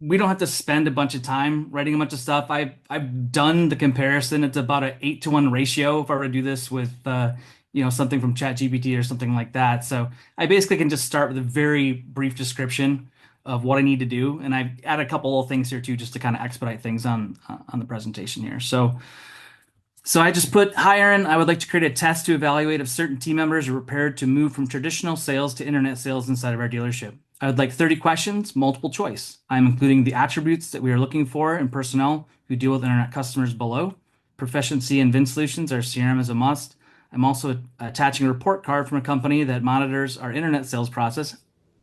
S3: we don't have to spend a bunch of time writing a bunch of stuff. I've done the comparison. It's about an 8-to-1 ratio if I were to do this with something from ChatGPT or something like that. So I basically can just start with a very brief description of what I need to do, and I add a couple of things here too, just to kind of expedite things on the presentation here. So I just put, hi, Aaron, I would like to create a test to evaluate if certain team members are prepared to move from traditional sales to internet sales inside of our dealership. I would like 30 questions, multiple choice. I'm including the attributes that we are looking for in personnel who deal with internet customers below. Proficiency in VIN solutions, our CRM is a must. I'm also attaching a report card from a company that monitors our internet sales process.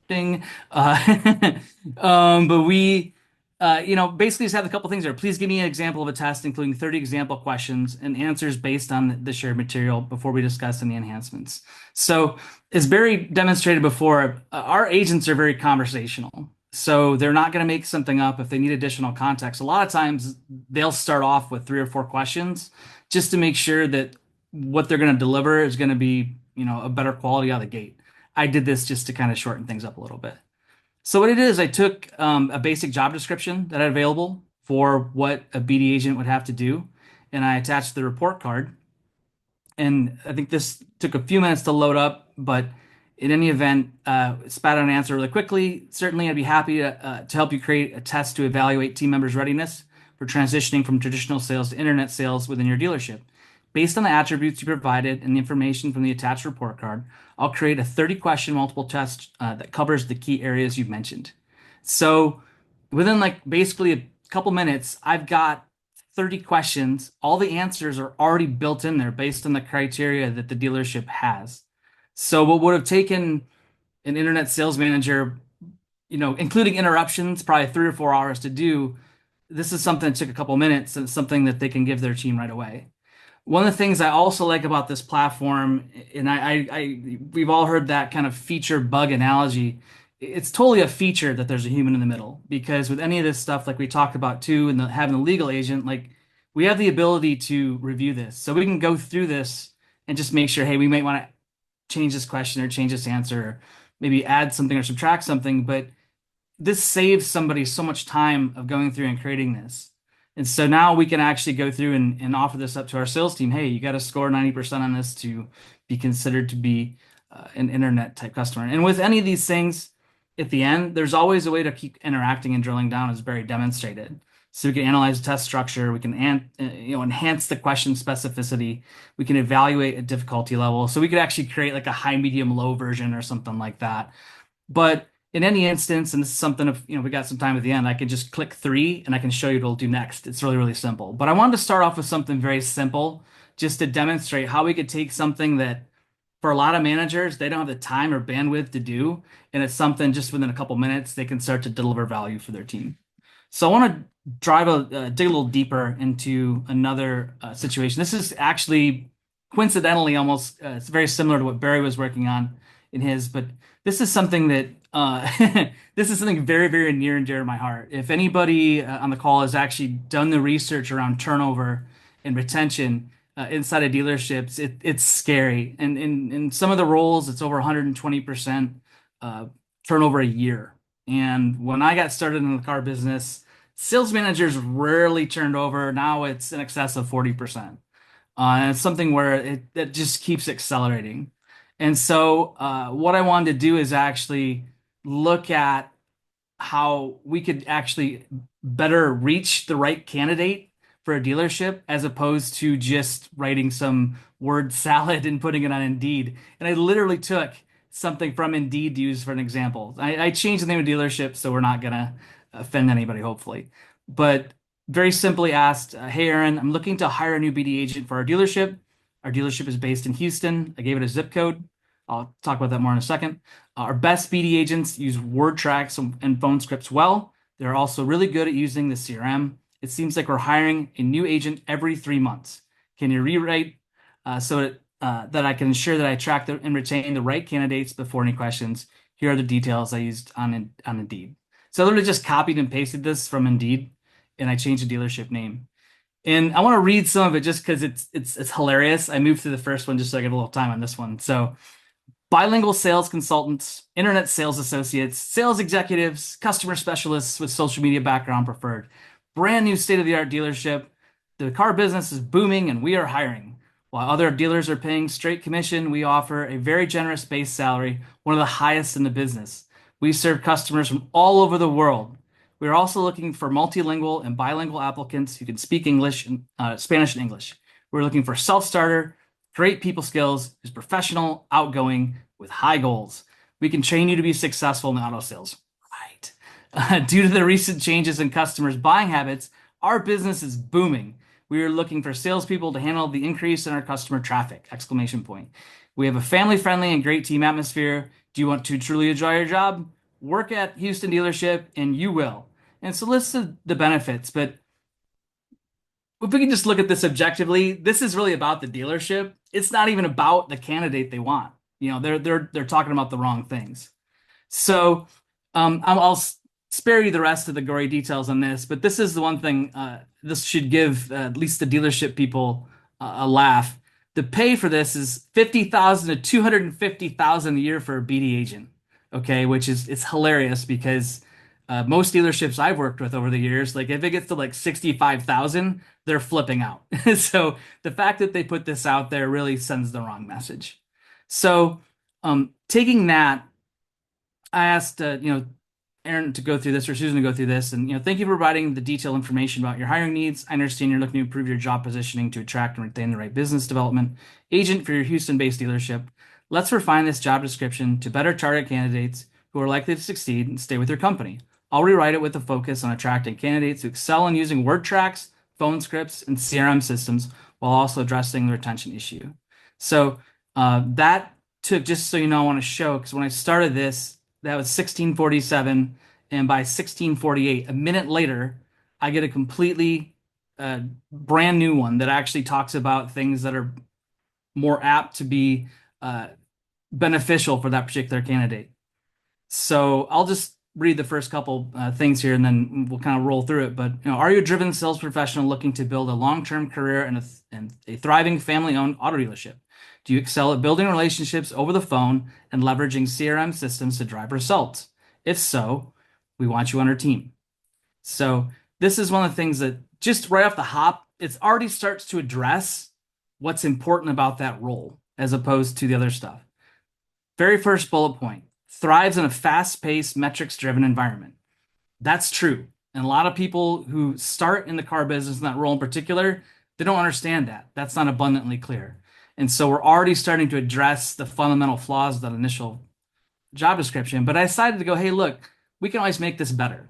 S3: Ding. But we basically just have a couple things there. Please give me an example of a test, including 30 example questions and answers based on the shared material before we discuss any enhancements. So, as Barry demonstrated before, our agents are very conversational. So they're not going to make something up if they need additional context. A lot of times they'll start off with 3 or 4 questions just to make sure that what they're going to deliver is going to be, a better quality out of the gate. I did this just to kind of shorten things up a little bit. So what it is, I took a basic job description that I had available for what a BD agent would have to do, and I attached the report card. And I think this took a few minutes to load up, but in any event, spat out an answer really quickly. Certainly, I'd be happy to help you create a test to evaluate team members' readiness for transitioning from traditional sales to internet sales within your dealership. Based on the attributes you provided and the information from the attached report card, I'll create a 30-question multiple test that covers the key areas you've mentioned. So within basically a couple minutes, I've got 30 questions. All the answers are already built in there based on the criteria that the dealership has. So what would have taken an internet sales manager, including interruptions, probably 3 or 4 hours to do, this is something that took a couple minutes, and it's something that they can give their team right away. One of the things I also like about this platform, and we've all heard that kind of feature bug analogy. It's totally a feature that there's a human in the middle, because with any of this stuff, like we talked about too, and having a legal agent, we have the ability to review this, so we can go through this and just make sure, hey, we might want to change this question or change this answer, or maybe add something or subtract something. But this saves somebody so much time of going through and creating this. And so now we can actually go through and offer this up to our sales team. Hey, you got to score 90% on this to be considered to be an internet type customer. And with any of these things, at the end, there's always a way to keep interacting and drilling down, as Barry demonstrated. So we can analyze the test structure. We can enhance the question specificity. We can evaluate a difficulty level. So we could actually create like a high, medium, low version or something like that. But in any instance, and this is something if we got some time at the end, I can just click 3 and I can show you what it'll do next. It's really, really simple. But I wanted to start off with something very simple, just to demonstrate how we could take something that for a lot of managers, they don't have the time or bandwidth to do, and it's something just within a couple minutes they can start to deliver value for their team. So I want to dig a little deeper into another situation. This is actually coincidentally almost it's very similar to what Barry was working on in his, but this is something that uh, this is something very, very near and dear to my heart. If anybody on the call has actually done the research around turnover and retention inside of dealerships, it's scary. And in some of the roles, it's over 120% uh, turnover a year. And when I got started in the car business, sales managers rarely turned over. Now it's in excess of 40%. And it's something where it just keeps accelerating. And so, what I wanted to do is actually look at how we could actually better reach the right candidate for a dealership as opposed to just writing some word salad and putting it on Indeed. And I literally took something from Indeed to use for an example. I changed the name of dealership, so we're not gonna offend anybody, hopefully. But very simply asked, "Hey Aaron, I'm looking to hire a new BD agent for our dealership. Our dealership is based in Houston." I gave it a zip code. I'll talk about that more in a second. Our best BD agents use word tracks and phone scripts well. They're also really good at using the CRM. It seems like we're hiring a new agent every 3 months. Can you rewrite that I can ensure that I attract and retain the right candidates before any questions? Here are the details I used on Indeed. So I literally just copied and pasted this from Indeed, and I changed the dealership name. And I want to read some of it just because it's hilarious. I moved through the first one just so I get a little time on this one. So bilingual sales consultants, internet sales associates, sales executives, customer specialists with social media background preferred. Brand new state-of-the-art dealership. The car business is booming and we are hiring. While other dealers are paying straight commission, we offer a very generous base salary, one of the highest in the business. We serve customers from all over the world. We are also looking for multilingual and bilingual applicants who can speak English and Spanish and English. We're looking for self-starter, great people skills, who's professional, outgoing, with high goals. We can train you to be successful in auto sales. Right. Due to the recent changes in customers' buying habits, our business is booming. We are looking for salespeople to handle the increase in our customer traffic! Exclamation point. We have a family-friendly and great team atmosphere. Do you want to truly enjoy your job? Work at Houston dealership and you will. And so list the benefits, but if we can just look at this objectively, this is really about the dealership. It's not even about the candidate they want. They're talking about the wrong things. So I'll spare you the rest of the gory details on this, but this is the one thing this should give at least the dealership people a laugh. The pay for this is 50,000 to 250,000 a year for a BD agent. Okay, which is it's hilarious because most dealerships I've worked with over the years, like if it gets to like 65,000, they're flipping out. So the fact that they put this out there really sends the wrong message. So taking that, I asked Aaron to go through this, or Susan to go through this, and thank you for providing the detailed information about your hiring needs. I understand you're looking to improve your job positioning to attract and retain the right business development agent for your Houston-based dealership. Let's refine this job description to better target candidates who are likely to succeed and stay with your company. I'll rewrite it with a focus on attracting candidates who excel in using word tracks, phone scripts, and CRM systems while also addressing the retention issue. So that took, just so you know, I want to show, because when I started this, that was 1647, and by 1648, a minute later, I get a completely brand new one that actually talks about things that are more apt to be beneficial for that particular candidate. So I'll just read the first couple things here, and then we'll kind of roll through it. But are you a driven sales professional looking to build a long-term career in a thriving family-owned auto dealership? Do you excel at building relationships over the phone and leveraging CRM systems to drive results? If so, we want you on our team. So this is one of the things that just right off the hop, it already starts to address what's important about that role as opposed to the other stuff. Very first bullet point, thrives in a fast-paced, metrics-driven environment. That's true. And a lot of people who start in the car business in that role in particular, they don't understand that. That's not abundantly clear. And so we're already starting to address the fundamental flaws of that initial job description. But I decided to go, hey, look, we can always make this better.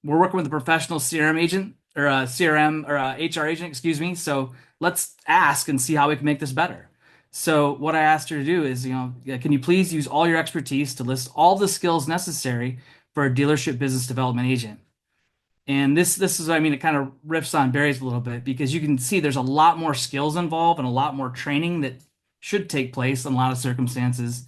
S3: We're working with a professional CRM agent or a CRM or a HR agent, excuse me. So let's ask and see how we can make this better. So what I asked her to do is, can you please use all your expertise to list all the skills necessary for a dealership business development agent? And this is what I mean, it kind of riffs on Barry's a little bit because you can see there's a lot more skills involved and a lot more training that should take place in a lot of circumstances.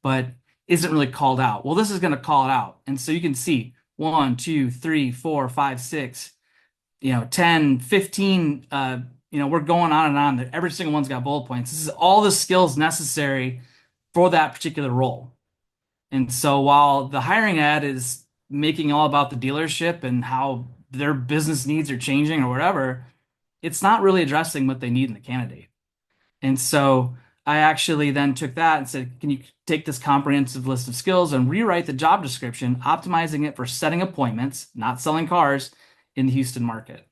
S3: But isn't really called out. Well, this is going to call it out. And so you can see 1, 2, 3, 4, 5, 6, 10, 15, we're going on and on. Every single one's got bullet points. This is all the skills necessary for that particular role. And so while the hiring ad is making all about the dealership and how their business needs are changing or whatever, it's not really addressing what they need in the candidate. And so I actually then took that and said, can you take this comprehensive list of skills and rewrite the job description, optimizing it for setting appointments, not selling cars in the Houston market?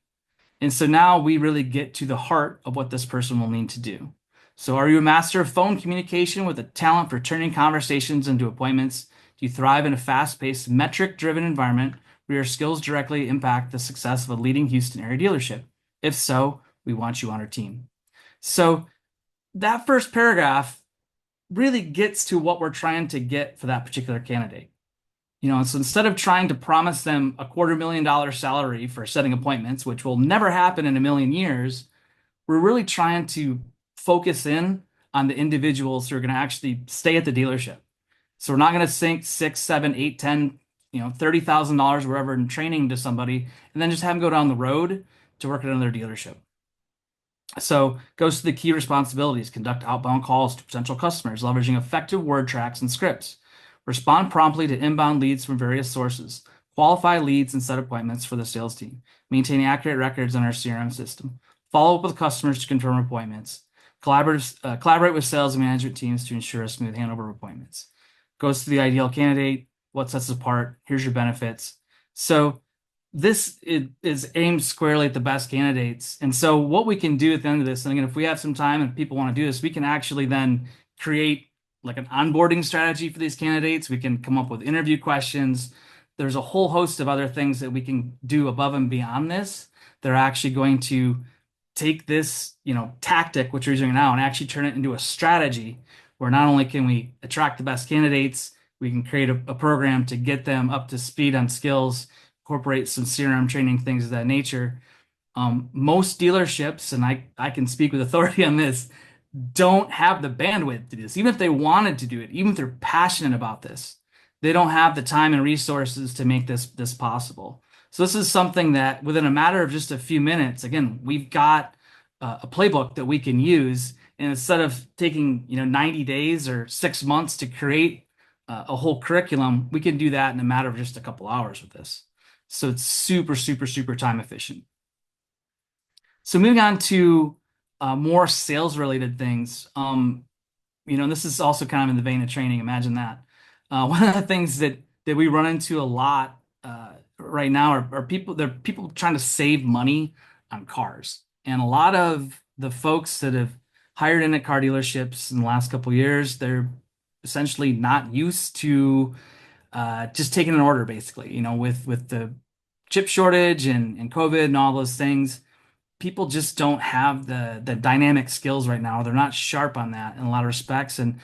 S3: And so now we really get to the heart of what this person will need to do. So are you a master of phone communication with a talent for turning conversations into appointments? Do you thrive in a fast-paced, metric-driven environment where your skills directly impact the success of a leading Houston area dealership? If so, we want you on our team. So that first paragraph really gets to what we're trying to get for that particular candidate. So instead of trying to promise them a $250,000 salary for setting appointments, which will never happen in a million years, we're really trying to focus in on the individuals who are going to actually stay at the dealership. So we're not going to sink 6, 7, 8, 10, $30,000 wherever in training to somebody and then just have them go down the road to work at another dealership. So goes to the key responsibilities: conduct outbound calls to potential customers, leveraging effective word tracks and scripts. Respond promptly to inbound leads from various sources. Qualify leads and set appointments for the sales team. Maintain accurate records in our CRM system. Follow up with customers to confirm appointments. Collaborate with sales and management teams to ensure a smooth handover of appointments. Goes to the ideal candidate. What sets us apart? Here's your benefits. So this is aimed squarely at the best candidates. And so what we can do at the end of this, and again, if we have some time and people want to do this, we can actually then create like an onboarding strategy for these candidates. We can come up with interview questions. There's a whole host of other things that we can do above and beyond this. They're actually going to take this, tactic, which we're using now, and actually turn it into a strategy where not only can we attract the best candidates, we can create a program to get them up to speed on skills, incorporate some CRM training, things of that nature. Most dealerships, and I can speak with authority on this, don't have the bandwidth to do this. Even if they wanted to do it, even if they're passionate about this, they don't have the time and resources to make this possible. So this is something that within a matter of just a few minutes, again, we've got a playbook that we can use. And instead of taking 90 days or 6 months to create a whole curriculum, we can do that in a matter of just a couple hours with this. So it's super, super, super time efficient. So moving on to more sales related things. This is also kind of in the vein of training. Imagine that. One of the things that we run into a lot right now are people trying to save money on cars. And a lot of the folks that have hired in at car dealerships in the last couple of years, they're essentially not used to just taking an order, basically. With the chip shortage and COVID and all those things, people just don't have the dynamic skills right now. They're not sharp on that in a lot of respects. And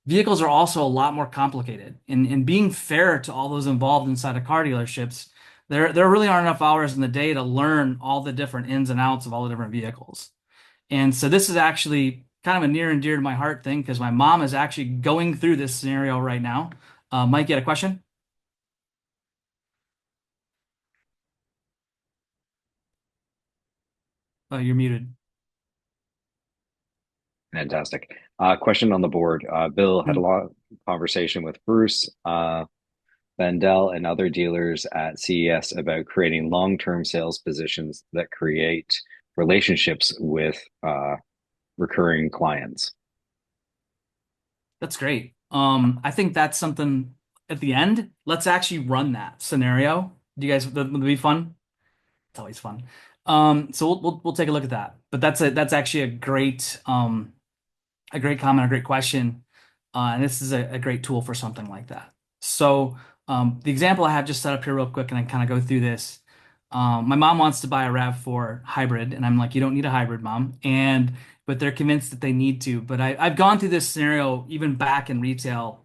S3: vehicles are also a lot more complicated. And being fair to all those involved inside of car dealerships, there really aren't enough hours in the day to learn all the different ins and outs of all the different vehicles. And so this is actually kind of a near and dear to my heart thing because my mom is actually going through this scenario right now. Mike, you had a question? Oh, you're muted.
S2: Fantastic. Question on the board. Bill had a lot of conversation with Bruce, Vandell, and other dealers at CES about creating long-term sales positions that create relationships with recurring clients.
S3: That's great. I think that's something at the end. Let's actually run that scenario. Do you guys, that'll be fun? It's always fun. So we'll take a look at that. But that's actually a great comment, a great question. And this is a great tool for something like that. So the example I have just set up here real quick, and I kind of go through this. My mom wants to buy a RAV4 hybrid, and I'm like, you don't need a hybrid, mom. But they're convinced that they need to. But I've gone through this scenario even back in retail,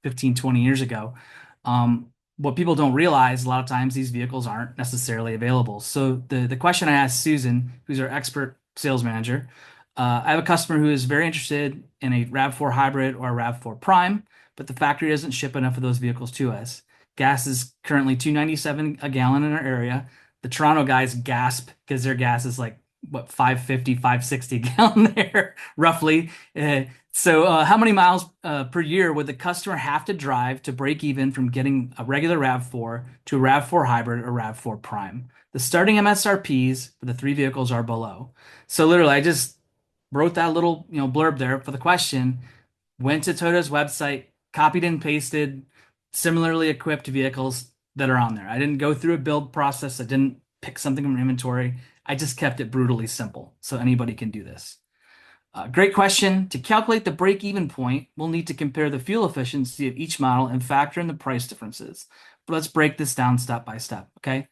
S3: 15, 20 years ago. What people don't realize, a lot of times these vehicles aren't necessarily available. So the question I asked Susan, who's our expert sales manager, I have a customer who is very interested in a RAV4 hybrid or a RAV4 Prime, but the factory doesn't ship enough of those vehicles to us. Gas is currently 2.97 a gallon in our area. The Toronto guys gasp because their gas is like what 5.50, 5.60 a gallon there, roughly. How many miles per year would the customer have to drive to break even from getting a regular RAV4 to a RAV4 hybrid or RAV4 Prime? The starting MSRPs for the three vehicles are below. So literally, I just wrote that little blurb there for the question, went to Toyota's website, copied and pasted similarly equipped vehicles that are on there. I didn't go through a build process. I didn't pick something from inventory. I just kept it brutally simple so anybody can do this. Great question. To calculate the break-even point, we'll need to compare the fuel efficiency of each model and factor in the price differences. But let's break this down step by step, okay?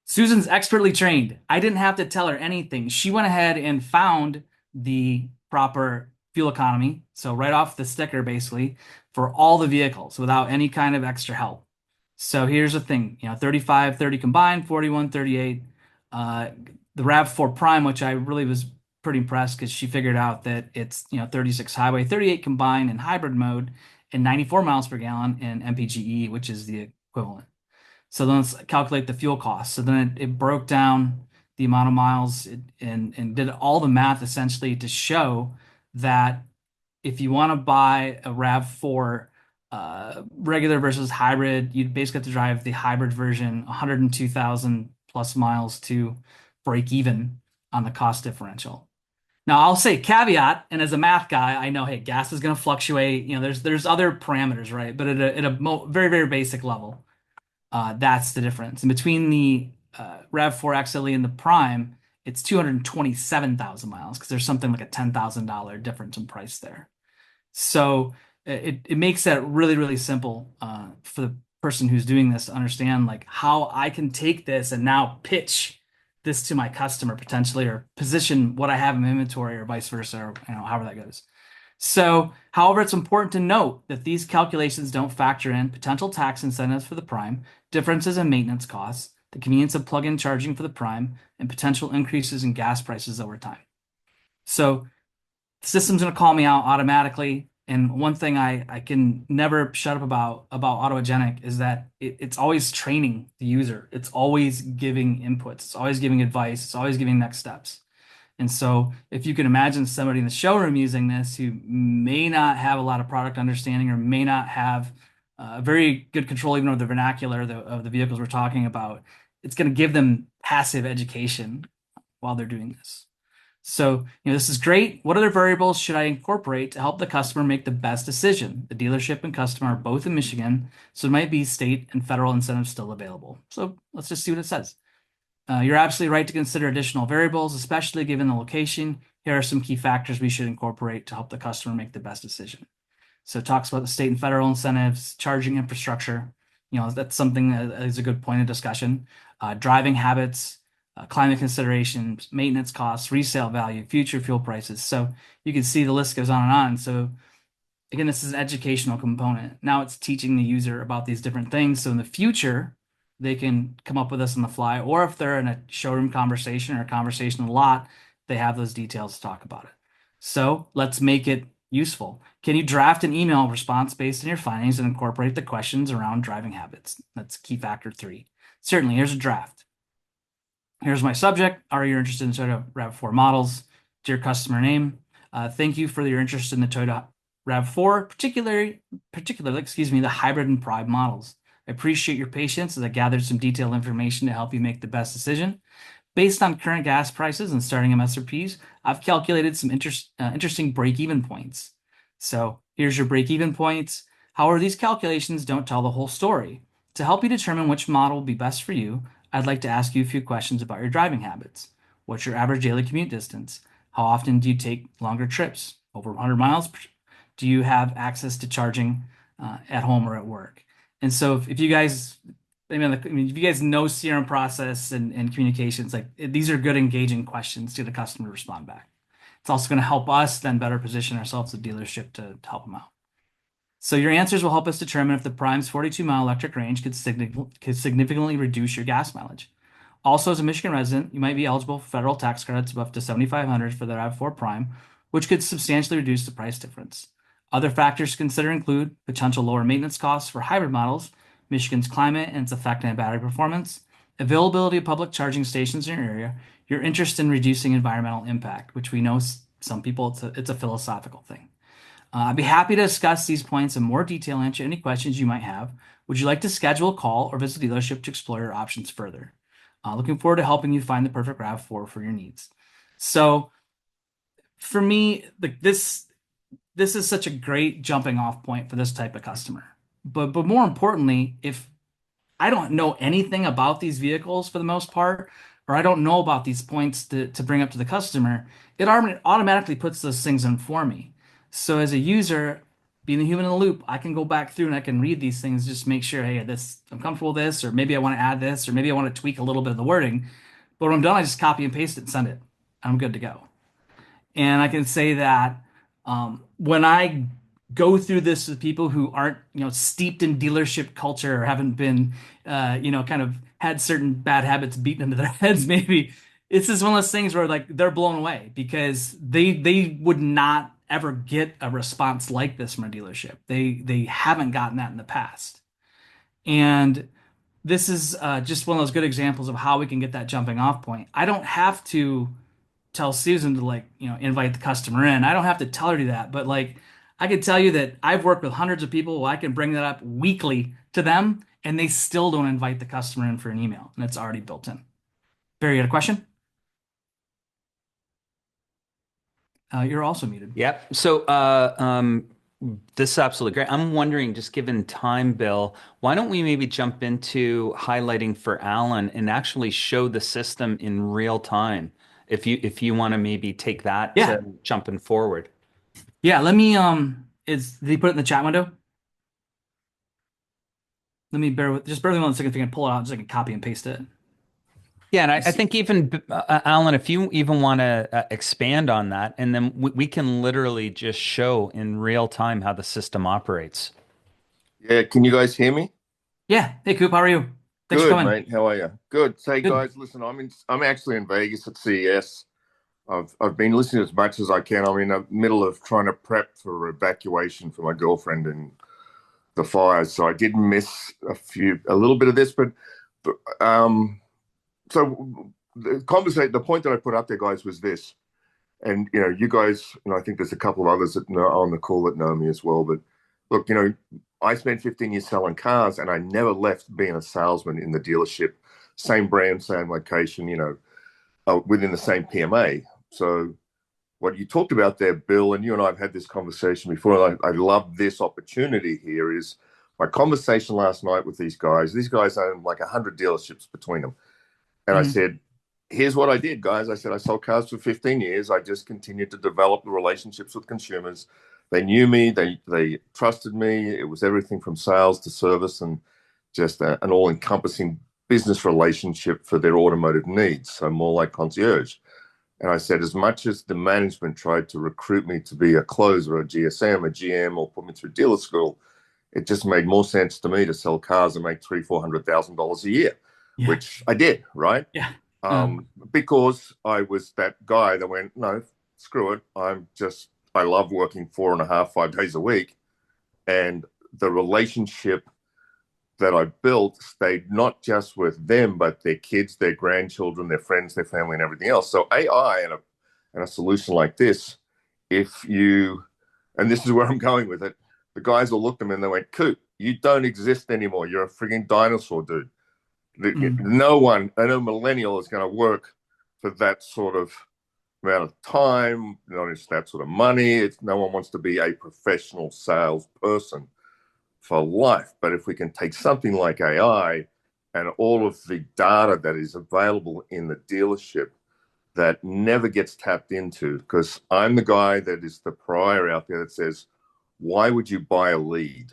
S3: Susan's expertly trained. I didn't have to tell her anything. She went ahead and found the proper fuel economy, so right off the sticker, basically, for all the vehicles without any kind of extra help. So here's the thing, 35, 30 combined, 41, 38. The RAV4 Prime, which I really was pretty impressed because she figured out that it's 36 highway, 38 combined in hybrid mode, and 94 miles per gallon in MPGe, which is the equivalent. So then let's calculate the fuel cost. So then it broke down the amount of miles and did all the math essentially to show that if you want to buy a RAV4 regular versus hybrid, you'd basically have to drive the hybrid version 102,000 plus miles to break even on the cost differential. Now I'll say caveat, and as a math guy, I know, hey, gas is going to fluctuate. There's other parameters, right? But at a very, very basic level, that's the difference. And between the RAV4 XLE and the Prime, it's 227,000 miles because there's something like a $10,000 difference in price there. So it makes that really, really simple for the person who's doing this to understand like how I can take this and now pitch this to my customer potentially, or position what I have in inventory or vice versa, or however that goes. So, however, it's important to note that these calculations don't factor in potential tax incentives for the Prime, differences in maintenance costs, the convenience of plug-in charging for the Prime, and potential increases in gas prices over time. So the system's going to call me out automatically. And one thing I can never shut up about Agentic is that it's always training the user. It's always giving inputs. It's always giving advice. It's always giving next steps. And so if you can imagine somebody in the showroom using this who may not have a lot of product understanding or may not have very good control even of the vernacular of the vehicles we're talking about, it's going to give them passive education while they're doing this. So, this is great. What other variables should I incorporate to help the customer make the best decision? The dealership and customer are both in Michigan, so there might be state and federal incentives still available. So let's just see what it says. You're absolutely right to consider additional variables, especially given the location. Here are some key factors we should incorporate to help the customer make the best decision. So it talks about the state and federal incentives, charging infrastructure. That's something that is a good point of discussion. Driving habits, climate considerations, maintenance costs, resale value, future fuel prices. So you can see the list goes on and on. So again, this is an educational component. Now it's teaching the user about these different things. So in the future, they can come up with this on the fly, or if they're in a showroom conversation or a conversation in the lot, they have those details to talk about it. So let's make it useful. Can you draft an email response based on your findings and incorporate the questions around driving habits? That's key factor 3. Certainly, here's a draft. Here's my subject. Are you interested in Toyota RAV4 models? Dear customer name. Thank you for your interest in the Toyota RAV4, particularly, the hybrid and Prime models. I appreciate your patience as I gathered some detailed information to help you make the best decision. Based on current gas prices and starting MSRPs, I've calculated some interesting break-even points. So here's your break-even points. However, these calculations don't tell the whole story. To help you determine which model will be best for you, I'd like to ask you a few questions about your driving habits. What's your average daily commute distance? How often do you take longer trips? Over 100 miles? Do you have access to charging at home or at work? And so if you guys, if you guys know CRM process and communications, like these are good engaging questions to the customer to respond back. It's also going to help us then better position ourselves as a dealership to help them out. So your answers will help us determine if the Prime's 42-mile electric range could significantly reduce your gas mileage. Also, as a Michigan resident, you might be eligible for federal tax credits of up to $7,500 for the RAV4 Prime, which could substantially reduce the price difference. Other factors to consider include potential lower maintenance costs for hybrid models, Michigan's climate and its effect on battery performance, availability of public charging stations in your area, your interest in reducing environmental impact, which we know some people it's a philosophical thing. I'd be happy to discuss these points in more detail and answer any questions you might have. Would you like to schedule a call or visit the dealership to explore your options further? Looking forward to helping you find the perfect RAV4 for your needs. So for me, this is such a great jumping off point for this type of customer. But more importantly, if I don't know anything about these vehicles for the most part, or I don't know about these points to bring up to the customer, it automatically puts those things in for me. So as a user, being a human in the loop, I can go back through and I can read these things, just make sure, hey, this I'm comfortable with this, or maybe I want to add this, or maybe I want to tweak a little bit of the wording. But when I'm done, I just copy and paste it and send it. I'm good to go. And I can say that when I go through this with people who aren't, steeped in dealership culture or haven't been, kind of had certain bad habits beaten into their heads, maybe it's just one of those things where like they're blown away because they would not ever get a response like this from a dealership. They haven't gotten that in the past. And this is just one of those good examples of how we can get that jumping off point. I don't have to tell Susan to like, invite the customer in. I don't have to tell her to do that, but like I can tell you that I've worked with hundreds of people who I can bring that up weekly to them and they still don't invite the customer in for an email and it's already built in. Barry, you had a question? You're also muted.
S1: Yep. So this is absolutely great. I'm wondering, just given time, Bill, why don't we maybe jump into highlighting for Alan and actually show the system in real time? If you want to maybe take that
S3: Yeah.
S1: jumping forward.
S3: Yeah, let me did he put it in the chat window? Let me just bear with me 1 second if you can pull it out, just so I can copy and paste it.
S1: Yeah, and I think even Alan, if you even want to expand on that, and then we can literally just show in real time how the system operates.
S4: Yeah, can you guys hear me?
S3: Yeah. Hey Coop, how are you? Thanks for
S4: Good,
S3: coming.
S4: mate. How are you? Good. Say,
S3: Good.
S4: guys, listen, I'm actually in Vegas at CES. I've been listening as much as I can. I'm in the middle of trying to prep for evacuation for my girlfriend and the fires, so I did miss a little bit of this, but so the point that I put up there, guys, was this, and you guys, I think there's a couple of others that know on the call that know me as well, but look, I spent 15 years selling cars, and I never left being a salesman in the dealership, same brand, same location, within the same PMA. So what you talked about there, Bill, and you and I have had this conversation before, and I love this opportunity here, is my conversation last night with these guys. These guys own like 100 dealerships between them. And I said, here's what I did, guys. I said, I sold cars for 15 years. I just continued to develop the relationships with consumers. They knew me. They trusted me. It was everything from sales to service and just an all-encompassing business relationship for their automotive needs. So more like concierge. And I said, as much as the management tried to recruit me to be a closer, a GSM, a GM, or put me through dealer school, it just made more sense to me to sell cars and make $300,000-$400,000 a year, which I did, right?
S3: Yeah.
S4: Because I was that guy that went, no, screw it. I love working 4.5, 5 days a week. And the relationship that I built stayed not just with them, but their kids, their grandchildren, their friends, their family, and everything else. So AI and a solution like this, and this is where I'm going with it, the guys will look at them and they went, Coop, you don't exist anymore. You're a frigging dinosaur, dude. No millennial is going to work for that sort of amount of time, not just that sort of money. No one wants to be a professional salesperson for life. But if we can take something like AI and all of the data that is available in the dealership that never gets tapped into, because I'm the guy that is the pariah out there that says, why would you buy a lead?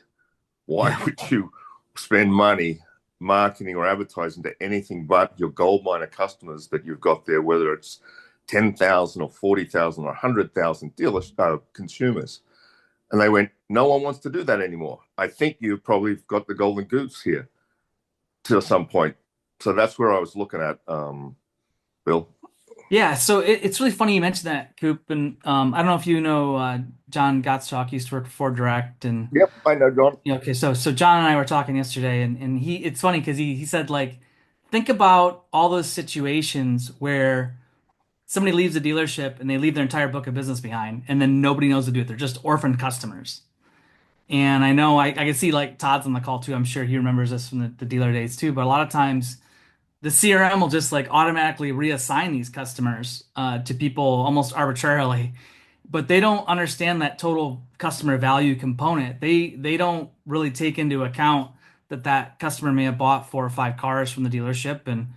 S4: Why would you spend money marketing or advertising to anything but your gold miner customers that you've got there, whether it's 10,000 or 40,000 or 100,000 consumers? And they went, no one wants to do that anymore. I think you've probably got the golden goose here to some point. So that's where I was looking at, Bill.
S3: Yeah, so it's really funny you mentioned that, Coop. And I don't know if you know John Gottschalk used to work for Ford Direct, and
S4: Yep, I know, John.
S3: okay, so John and I were talking yesterday, and he it's funny because he said like think about all those situations where somebody leaves a dealership and they leave their entire book of business behind, and then nobody knows to do it. They're just orphan customers. And I know I can see like Todd's on the call too. I'm sure he remembers this from the dealer days too. But a lot of times the CRM will just like automatically reassign these customers to people almost arbitrarily, but they don't understand that total customer value component. They don't really take into account that that customer may have bought 4 or 5 cars from the dealership, and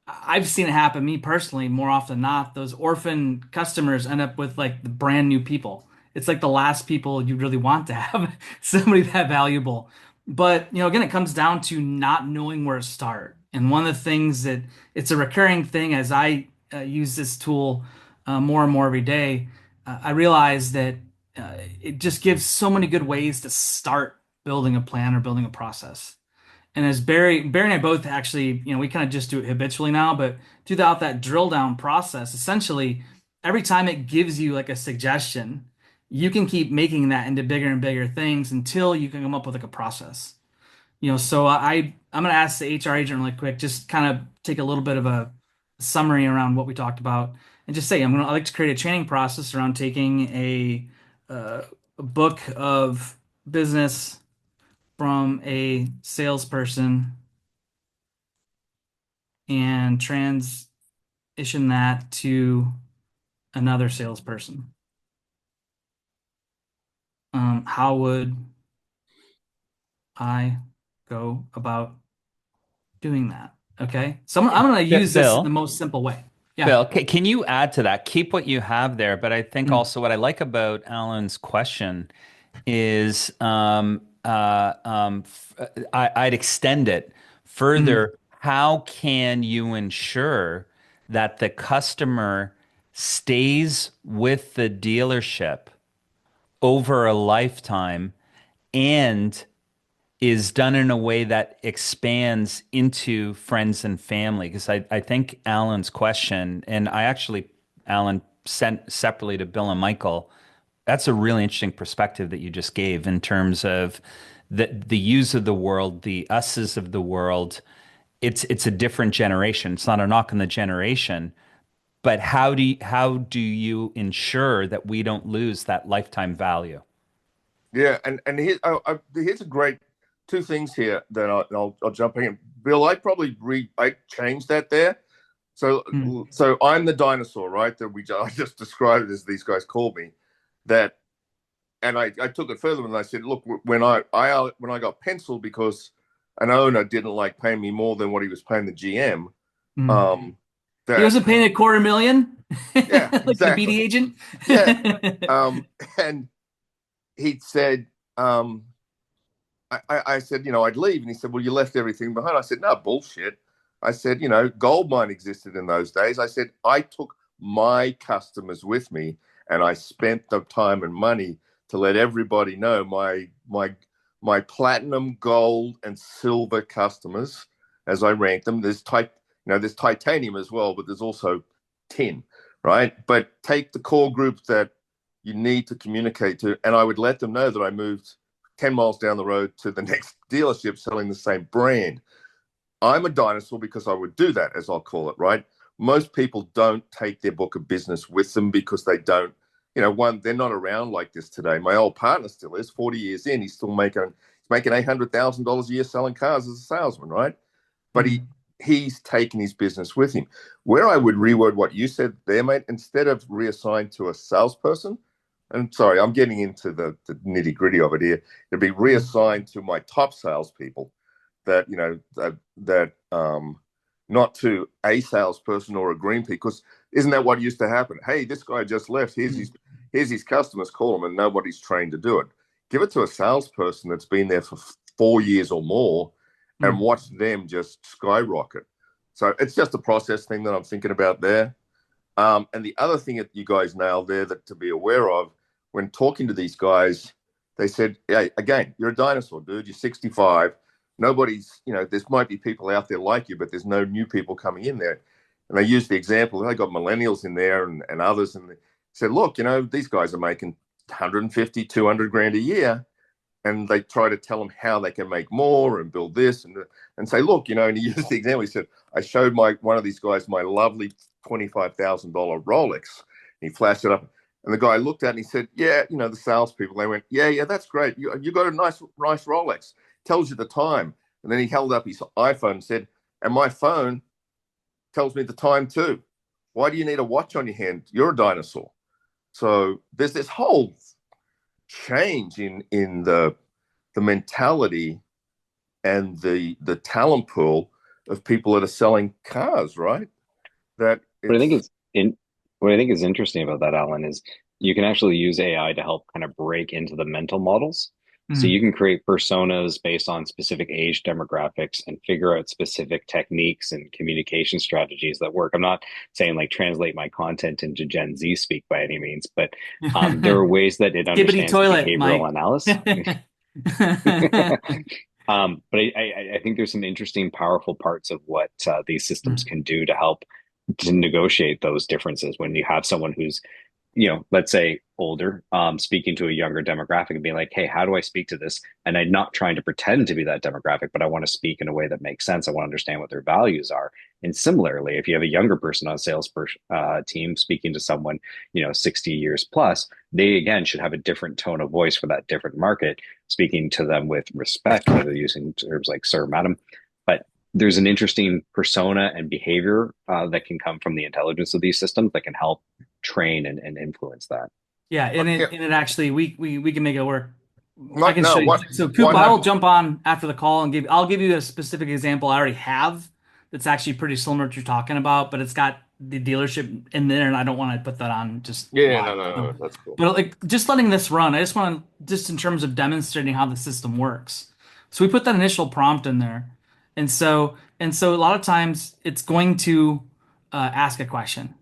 S3: I've seen it happen me personally more often than not. Those orphan customers end up with like the brand new people. It's like the last people you really want to have somebody that valuable. But again, it comes down to not knowing where to start. And one of the things that it's a recurring thing as I use this tool more and more every day, I realize that it just gives so many good ways to start building a plan or building a process. And as Barry and I both actually, we kind of just do it habitually now, but throughout that drill down process, essentially, every time it gives you like a suggestion, you can keep making that into bigger and bigger things until you can come up with like a process. So I'm gonna ask the HR agent really quick, just kind of take a little bit of a summary around what we talked about, and just say I like to create a training process around taking a book of business from a salesperson and transition that to another salesperson. How would I go about doing that? Okay. So I'm going to use this in the
S1: Bill,
S3: most simple way. Yeah.
S1: Bill, can you add to that? Keep what you have there, but I think
S3: Mm,
S1: also what I like about Alan's question is I'd extend it
S3: mm,
S1: further. How can you ensure that the customer stays with the dealership over a lifetime and is done in a way that expands into friends and family? Because I think Alan's question, and I actually, Alan, sent separately to Bill and Michael, that's a really interesting perspective that you just gave in terms of the yous of the world, the us's of the world. It's a different generation. It's not a knock on the generation, but how do you ensure that we don't lose that lifetime value?
S4: Yeah, and here's a great two things here that I'll jump in. Bill, I changed that there. So
S3: mm,
S4: so I'm the dinosaur, right? That I just described as these guys called me. That and I took it further and I said, look, when I got penciled because an owner didn't like paying me more than what he was paying the GM,
S3: mm.
S4: um,
S3: He
S4: that
S3: wasn't paying $250,000
S4: yeah,
S3: like the
S4: exactly,
S3: BD agent.
S4: yeah, and he said, I said, I'd leave. And he said, well, you left everything behind. I said, no, bullshit. I said, gold mine existed in those days. I said, I took my customers with me and I spent the time and money to let everybody know my platinum, gold, and silver customers as I ranked them. There's titanium as well, but there's also tin, right? But take the core group that you need to communicate to, and I would let them know that I moved 10 miles down the road to the next dealership selling the same brand. I'm a dinosaur because I would do that, as I'll call it, right? Most people don't take their book of business with them because they don't, one, they're not around like this today. My old partner still is 40 years in. He's making $800,000 a year selling cars as a salesman, right? But
S3: Mm,
S4: he's taken his business with him. Where I would reword what you said there, mate, instead of reassigned to a salesperson, and sorry, I'm getting into the nitty gritty of it here. It'd be
S3: mm,
S4: reassigned to my top salespeople that, not to a salesperson or a green pea, because isn't that what used to happen? Hey, this guy just left.
S3: mm,
S4: Here's his customers. Call him, and nobody's trained to do it. Give it to a salesperson that's been there for 4 years or more, and
S3: mm.
S4: watch them just skyrocket. So it's just a process thing that I'm thinking about there. And the other thing that you guys nailed there that to be aware of when talking to these guys, they said, "Hey, again, you're a dinosaur, dude. You're 65. Nobody's, there might be people out there like you, but there's no new people coming in there. And they used the example. They got millennials in there and others, and they said, look, these guys are making 150, 200 grand a year, and they try to tell them how they can make more and build this and say, look, and he used the example. He said, I showed one of these guys my lovely $25,000 Rolex. He flashed it up, and the guy looked at it and he said, yeah, the salespeople, they went, yeah, that's great. You got a nice Rolex. Tells you the time. And then he held up his iPhone and said, and my phone tells me the time too. Why do you need a watch on your hand? You're a dinosaur. So there's this whole change in the mentality and the talent pool of people that are selling cars, right? That
S2: What I think
S4: it's
S2: is in what I think is interesting about that, Alan, is you can actually use AI to help kind of break into the mental models. So
S3: Mm.
S2: you can create personas based on specific age demographics and figure out specific techniques and communication strategies that work. I'm not saying like translate my content into Gen Z speak by any means, but there are ways that it
S3: Skibbity
S2: understands
S3: toilet,
S2: behavioral
S3: Mike.
S2: analysis. But I think there's some interesting, powerful parts of what these systems
S3: Mm.
S2: can do to help to negotiate those differences when you have someone who's, let's say older, speaking to a younger demographic and being like, hey, how do I speak to this? And I'm not trying to pretend to be that demographic, but I want to speak in a way that makes sense. I want to understand what their values are. And similarly, if you have a younger person on a sales team speaking to someone, 60 years plus, they again should have a different tone of voice for that different market, speaking to them with respect, whether using terms like sir, madam. But there's an interesting persona and behavior that can come from the intelligence of these systems that can help train and influence that.
S3: Yeah, and
S4: yeah,
S3: it actually we can make it work. I
S4: not
S3: can
S4: no
S3: show you.
S4: what
S3: So Coop,
S4: what
S3: I will
S4: happened.
S3: jump on after the call and I'll give you a specific example I already have that's actually pretty similar to what you're talking about, but it's got the dealership in there, and I don't want to put that on just
S4: Yeah,
S3: live.
S4: no, that's cool.
S3: But like just letting this run, I just want to just in terms of demonstrating how the system works. So we put that initial prompt in there, and so a lot of times it's going to ask a question.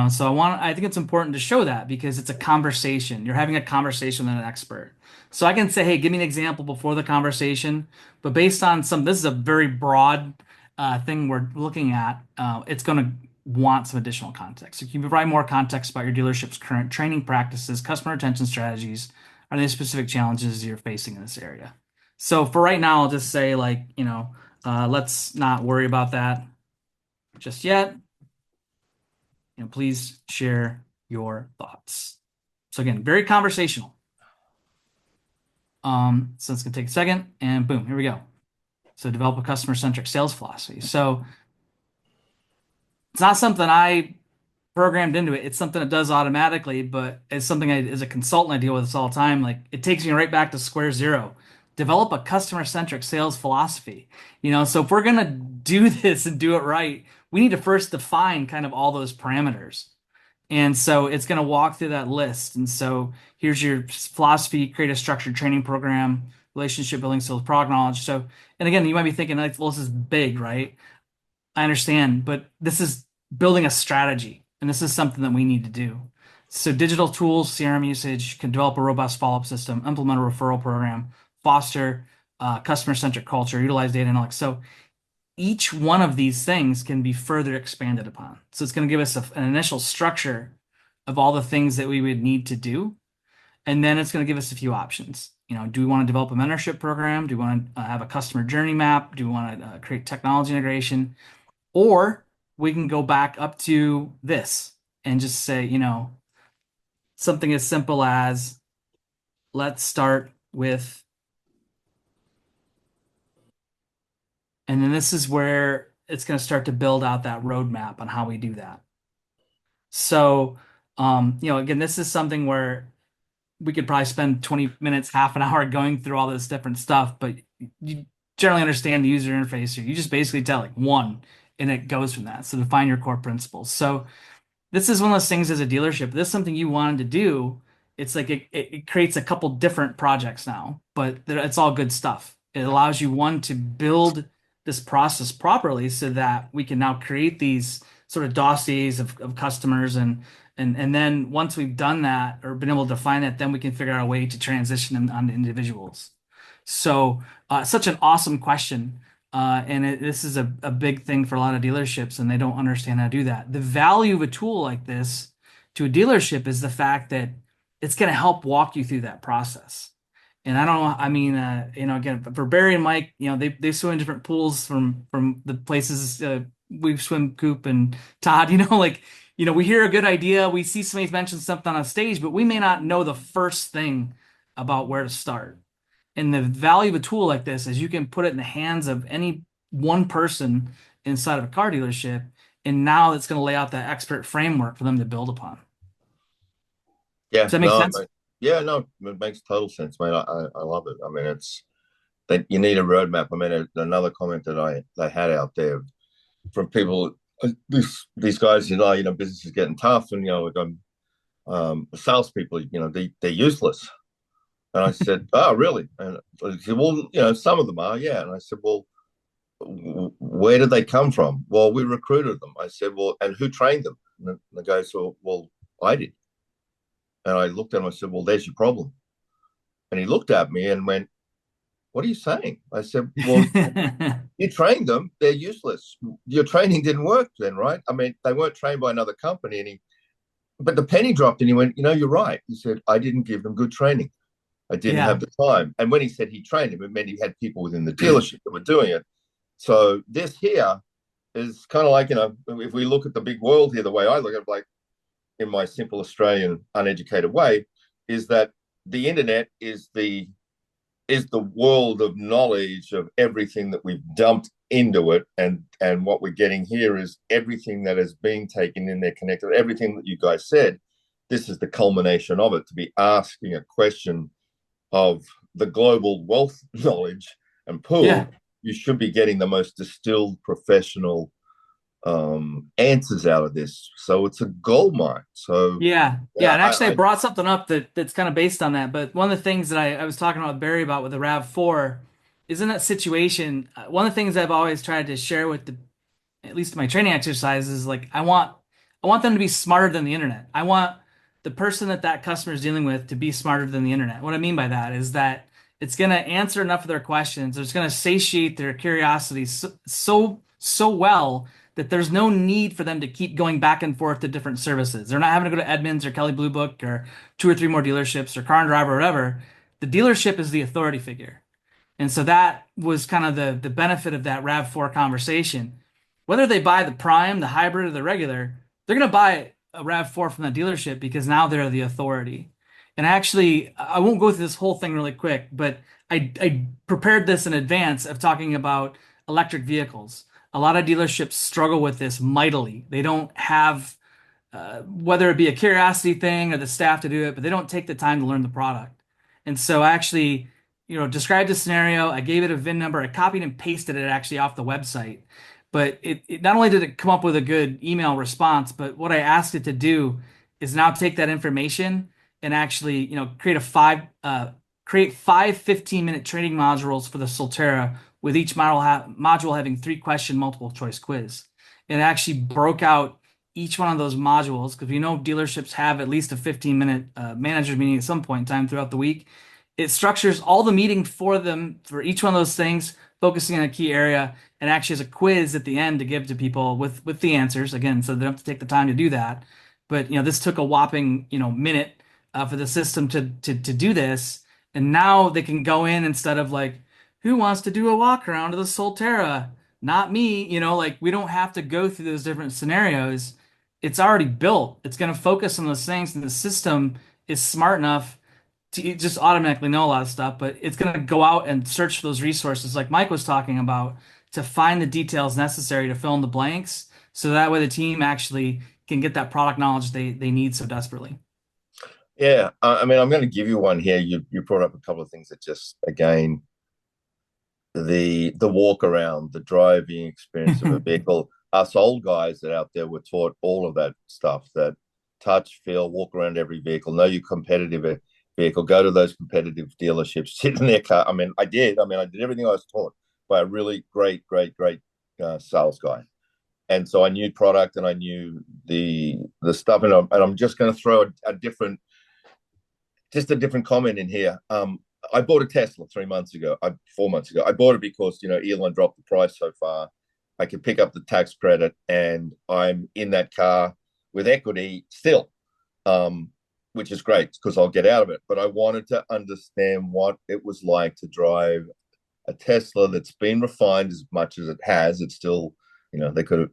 S3: So I think it's important to show that because it's a conversation. You're having a conversation with an expert. So I can say, hey, give me an example before the conversation, but based on this is a very broad thing we're looking at. It's going to want some additional context. So can you provide more context about your dealership's current training practices, customer retention strategies? Are there specific challenges you're facing in this area? So for right now, I'll just say like, let's not worry about that just yet. Please share your thoughts. So again, very conversational. So it's gonna take a second, and boom, here we go. So develop a customer-centric sales philosophy. So it's not something I programmed into it. It's something that does automatically, but it's something as a consultant, I deal with this all the time. Like it takes me right back to square zero. Develop a customer-centric sales philosophy. So if we're gonna do this and do it right, we need to first define kind of all those parameters. And so it's going to walk through that list. And so here's your philosophy, create a structured training program, relationship building, sales product knowledge. So, and again, you might be thinking like, well, this is big, right? I understand, but this is building a strategy, and this is something that we need to do. So digital tools, CRM usage, can develop a robust follow-up system, implement a referral program, foster customer-centric culture, utilize data analytics. So each one of these things can be further expanded upon. So it's going to give us an initial structure of all the things that we would need to do. And then it's going to give us a few options. Do we want to develop a mentorship program? Do we want to have a customer journey map? Do we want to create technology integration? Or we can go back up to this and just say, something as simple as let's start with, and then this is where it's going to start to build out that roadmap on how we do that. So, again, this is something where we could probably spend 20 minutes, half an hour going through all this different stuff, but you generally understand the user interface here. You just basically tell like one, and it goes from that. So define your core principles. So this is one of those things as a dealership. This is something you wanted to do. It's like it creates a couple different projects now, but it's all good stuff. It allows you one to build this process properly so that we can now create these sort of dossiers of customers and then once we've done that or been able to define that, then we can figure out a way to transition them on individuals. So such an awesome question. This is a big thing for a lot of dealerships, and they don't understand how to do that. The value of a tool like this to a dealership is the fact that it's going to help walk you through that process. And I don't know, I mean, again, for Barry and Mike, they swim in different pools from the places we swim, Coop and Todd, we hear a good idea, we see somebody mention something on stage, but we may not know the first thing about where to start. And the value of a tool like this is you can put it in the hands of any one person inside of a car dealership, and now it's going to lay out that expert framework for them to build upon.
S4: Yeah,
S3: Does that make
S4: no,
S3: sense?
S4: yeah, no, it makes total sense, mate. I love it. I mean, it's that you need a roadmap. I mean, another comment that I had out there from people, these guys, business is getting tough, and salespeople, they're useless. And I said, oh, really? And he said, well, some of them are, yeah. And I said, well, where did they come from? Well, we recruited them. I said, well, and who trained them? And the guy said, well, I did. And I looked at him, I said, well, there's your problem. And he looked at me and went, what are you saying? I said, well, you trained them. They're useless. Your training didn't work then, right? I mean, they weren't trained by another company. But the penny dropped and he went, you're right. He said, I didn't give them good training. I didn't have the time. And when he said he trained him, it meant he had people within the dealership that were doing it. So this here is kind of like, if we look at the big world here, the way I look at it, like in my simple Australian uneducated way, is that the internet is the world of knowledge of everything that we've dumped into it. And what we're getting here is everything that has been taken in there, connected, everything that you guys said. This is the culmination of it, to be asking a question of the global wealth knowledge and pool.
S3: Yeah.
S4: You should be getting the most distilled professional answers out of this. So it's a gold mine. So
S3: yeah. And actually I brought something up that's kind of based on that. But one of the things that I was talking about Barry about with the RAV4 is in that situation. One of the things I've always tried to share with at least my training exercises is like, I want them to be smarter than the internet. I want the person that customer is dealing with to be smarter than the internet. What I mean by that is that it's going to answer enough of their questions. It's going to satiate their curiosity so well that there's no need for them to keep going back and forth to different services. They're not having to go to Edmunds or Kelly Blue Book or 2 or 3 more dealerships or Car and Driver or whatever. The dealership is the authority figure. And so that was kind of the benefit of that RAV4 conversation. Whether they buy the Prime, the hybrid, or the regular, they're going to buy a RAV4 from that dealership because now they're the authority. And actually, I won't go through this whole thing really quick, but I prepared this in advance of talking about electric vehicles. A lot of dealerships struggle with this mightily. They don't have, whether it be a curiosity thing or the staff to do it, but they don't take the time to learn the product. And so I actually, described the scenario. I gave it a VIN number. I copied and pasted it actually off the website. But it not only did it come up with a good email response, but what I asked it to do is now take that information and actually, create five 15-minute training modules for the Solterra with each module having 3-question multiple choice quiz. And it actually broke out each one of those modules because we know dealerships have at least a 15-minute manager meeting at some point in time throughout the week. It structures all the meeting for them for each one of those things, focusing on a key area, and actually has a quiz at the end to give to people with the answers again, so they don't have to take the time to do that. But this took a whopping minute for the system to do this, and now they can go in instead of like, who wants to do a walk around to the Solterra? Not me. We don't have to go through those different scenarios. It's already built. It's going to focus on those things, and the system is smart enough to just automatically know a lot of stuff, but it's going to go out and search for those resources like Mike was talking about to find the details necessary to fill in the blanks so that way the team actually can get that product knowledge they need so desperately.
S4: Yeah, I mean, I'm going to give you one here. You brought up a couple of things that just, again, the walk around, the driving experience of a vehicle. Us old guys that out there were taught all of that stuff, that touch, feel, walk around every vehicle, know your competitive vehicle, go to those competitive dealerships, sit in their car. I mean, I did everything I was taught by a really great sales guy. And so I knew product and I knew the stuff. And I'm just going to throw a different comment in here. I bought a Tesla 3 months ago, 4 months ago. I bought it because, Elon dropped the price so far. I could pick up the tax credit, and I'm in that car with equity still, which is great because I'll get out of it. But I wanted to understand what it was like to drive a Tesla that's been refined as much as it has. It's still, they could have,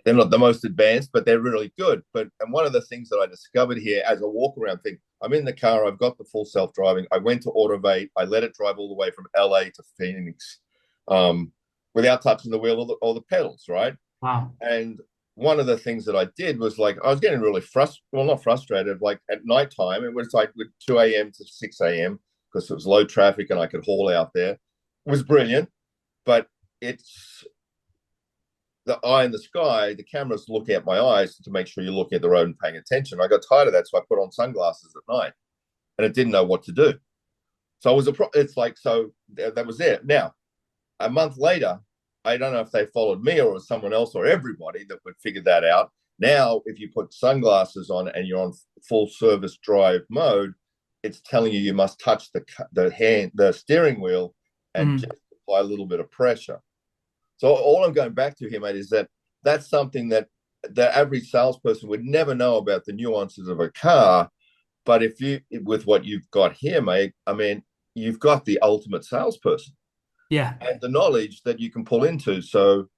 S4: they're not the most advanced, but they're really good. And one of the things that I discovered here as a walk around thing, I'm in the car, I've got the full self driving. I went to Autovate, I let it drive all the way from LA to Phoenix, without touching the wheel or the pedals, right?
S3: Wow.
S4: And one of the things that I did was like I was getting really frustrated. Well, not frustrated. Like at nighttime, it was like with 2 a.m. to 6 a.m. because it was low traffic and I could haul out there. It was brilliant, but it's the eye in the sky. The cameras look at my eyes to make sure you're looking at the road and paying attention. I got tired of that, so I put on sunglasses at night, and it didn't know what to do. So it was it's like so that was there. Now, a month later, I don't know if they followed me or someone else or everybody that would figure that out. Now, if you put sunglasses on and you're on full service drive mode, it's telling you must touch the steering wheel and just apply a little bit of pressure. So all I'm going back to here, mate, is that that's something that the average salesperson would never know about the nuances of a car. But if you, with what you've got here, mate, I mean, you've got the ultimate salesperson.
S3: Yeah.
S4: And the knowledge that you can pull into. So,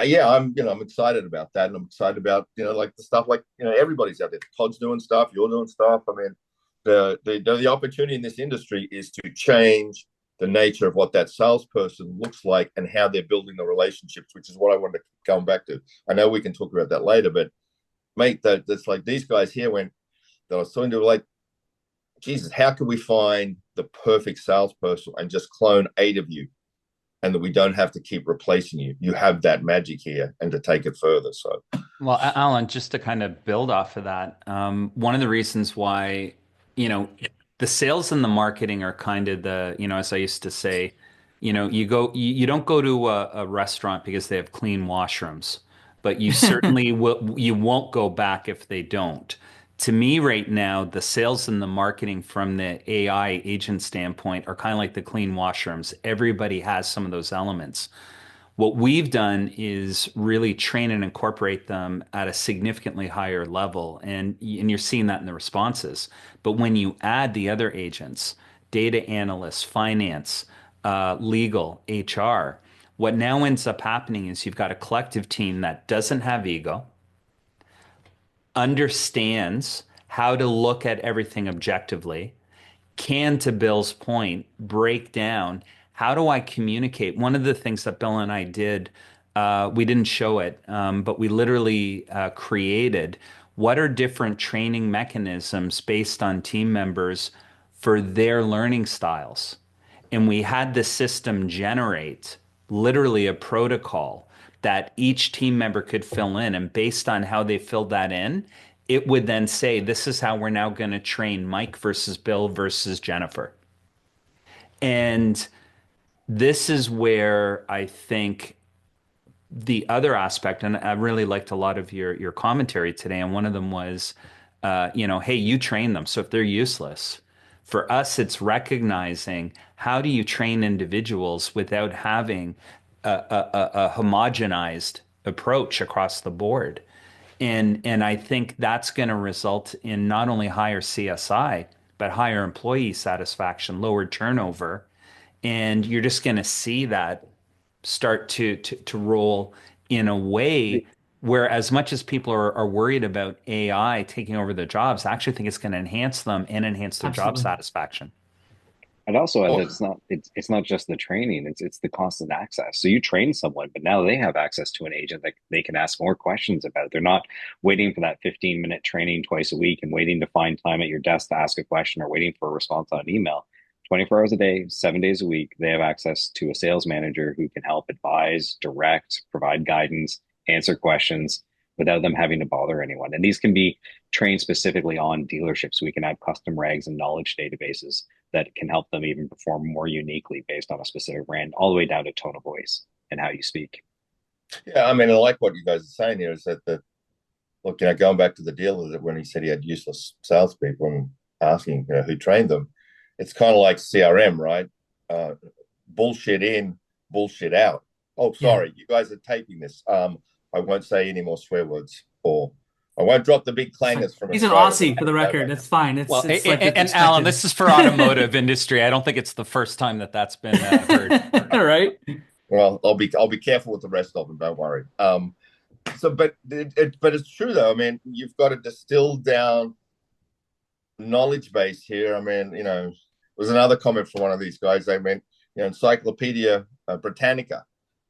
S4: yeah, I'm excited about that, and I'm excited about like the stuff like everybody's out there. Todd's doing stuff, you're doing stuff. I mean, the opportunity in this industry is to change the nature of what that salesperson looks like and how they're building the relationships, which is what I wanted to come back to. I know we can talk about that later, but mate, that's like these guys here that I was talking to, like, Jesus, how can we find the perfect salesperson and just clone 8 of you, and that we don't have to keep replacing you? You have that magic here, and to take it further. So,
S1: Well, Alan, just to kind of build off of that, one of the reasons why, you know, the sales and the marketing are kind of as I used to say, you don't go to a restaurant because they have clean washrooms, but you certainly you won't go back if they don't. To me, right now, the sales and the marketing from the AI agent standpoint are kind of like the clean washrooms. Everybody has some of those elements. What we've done is really train and incorporate them at a significantly higher level, and you're seeing that in the responses. But when you add the other agents, data analysts, finance, legal, HR, what now ends up happening is you've got a collective team that doesn't have ego, understands how to look at everything objectively, can, to Bill's point, break down how do I communicate? One of the things that Bill and I did, we didn't show it, but we literally created what are different training mechanisms based on team members for their learning styles. And we had the system generate literally a protocol that each team member could fill in. And based on how they filled that in, it would then say, this is how we're now going to train Mike versus Bill versus Jennifer. And this is where I think the other aspect, and I really liked a lot of your commentary today, and one of them was, hey, you train them. So if they're useless, for us, it's recognizing how do you train individuals without having a homogenized approach across the board. And I think that's going to result in not only higher CSI, but higher employee satisfaction, lower turnover. And you're just going to see that start to roll in a way where, as much as people are worried about AI taking over their jobs, I actually think it's going to enhance them and enhance their job
S3: Absolutely.
S1: satisfaction.
S2: I'd also add that
S4: well,
S2: it's not just the training, it's the constant access. So you train someone, but now they have access to an agent that they can ask more questions about. They're not waiting for that 15-minute training twice a week and waiting to find time at your desk to ask a question or waiting for a response on an email. 24 hours a day, 7 days a week, they have access to a sales manager who can help advise, direct, provide guidance, answer questions without them having to bother anyone. And these can be trained specifically on dealerships. We can have custom regs and knowledge databases that can help them even perform more uniquely based on a specific brand, all the way down to tone of voice and how you speak.
S4: yeah, I mean, I like what you guys are saying here is that look, going back to the dealer that when he said he had useless salespeople, and asking, who trained them. It's kind of like CRM, right? Uh, Bullshit in, bullshit out. Oh,
S3: Yeah.
S4: sorry, you guys are taping this. I won't say any more swear words, or I won't drop the big
S3: That's fine.
S4: clangers from
S3: He's an
S4: Australia.
S3: Aussie for the record. It's fine.
S1: Well,
S3: It's like it's
S1: and Alan,
S3: expected.
S1: this is for automotive industry. I don't think it's the first time that that's been heard.
S3: All right.
S4: Well, I'll be careful with the rest of them. Don't worry. But it's true though. I mean, you've got to distill down knowledge base here. I mean, there was another comment from one of these guys. They meant, Encyclopedia Britannica,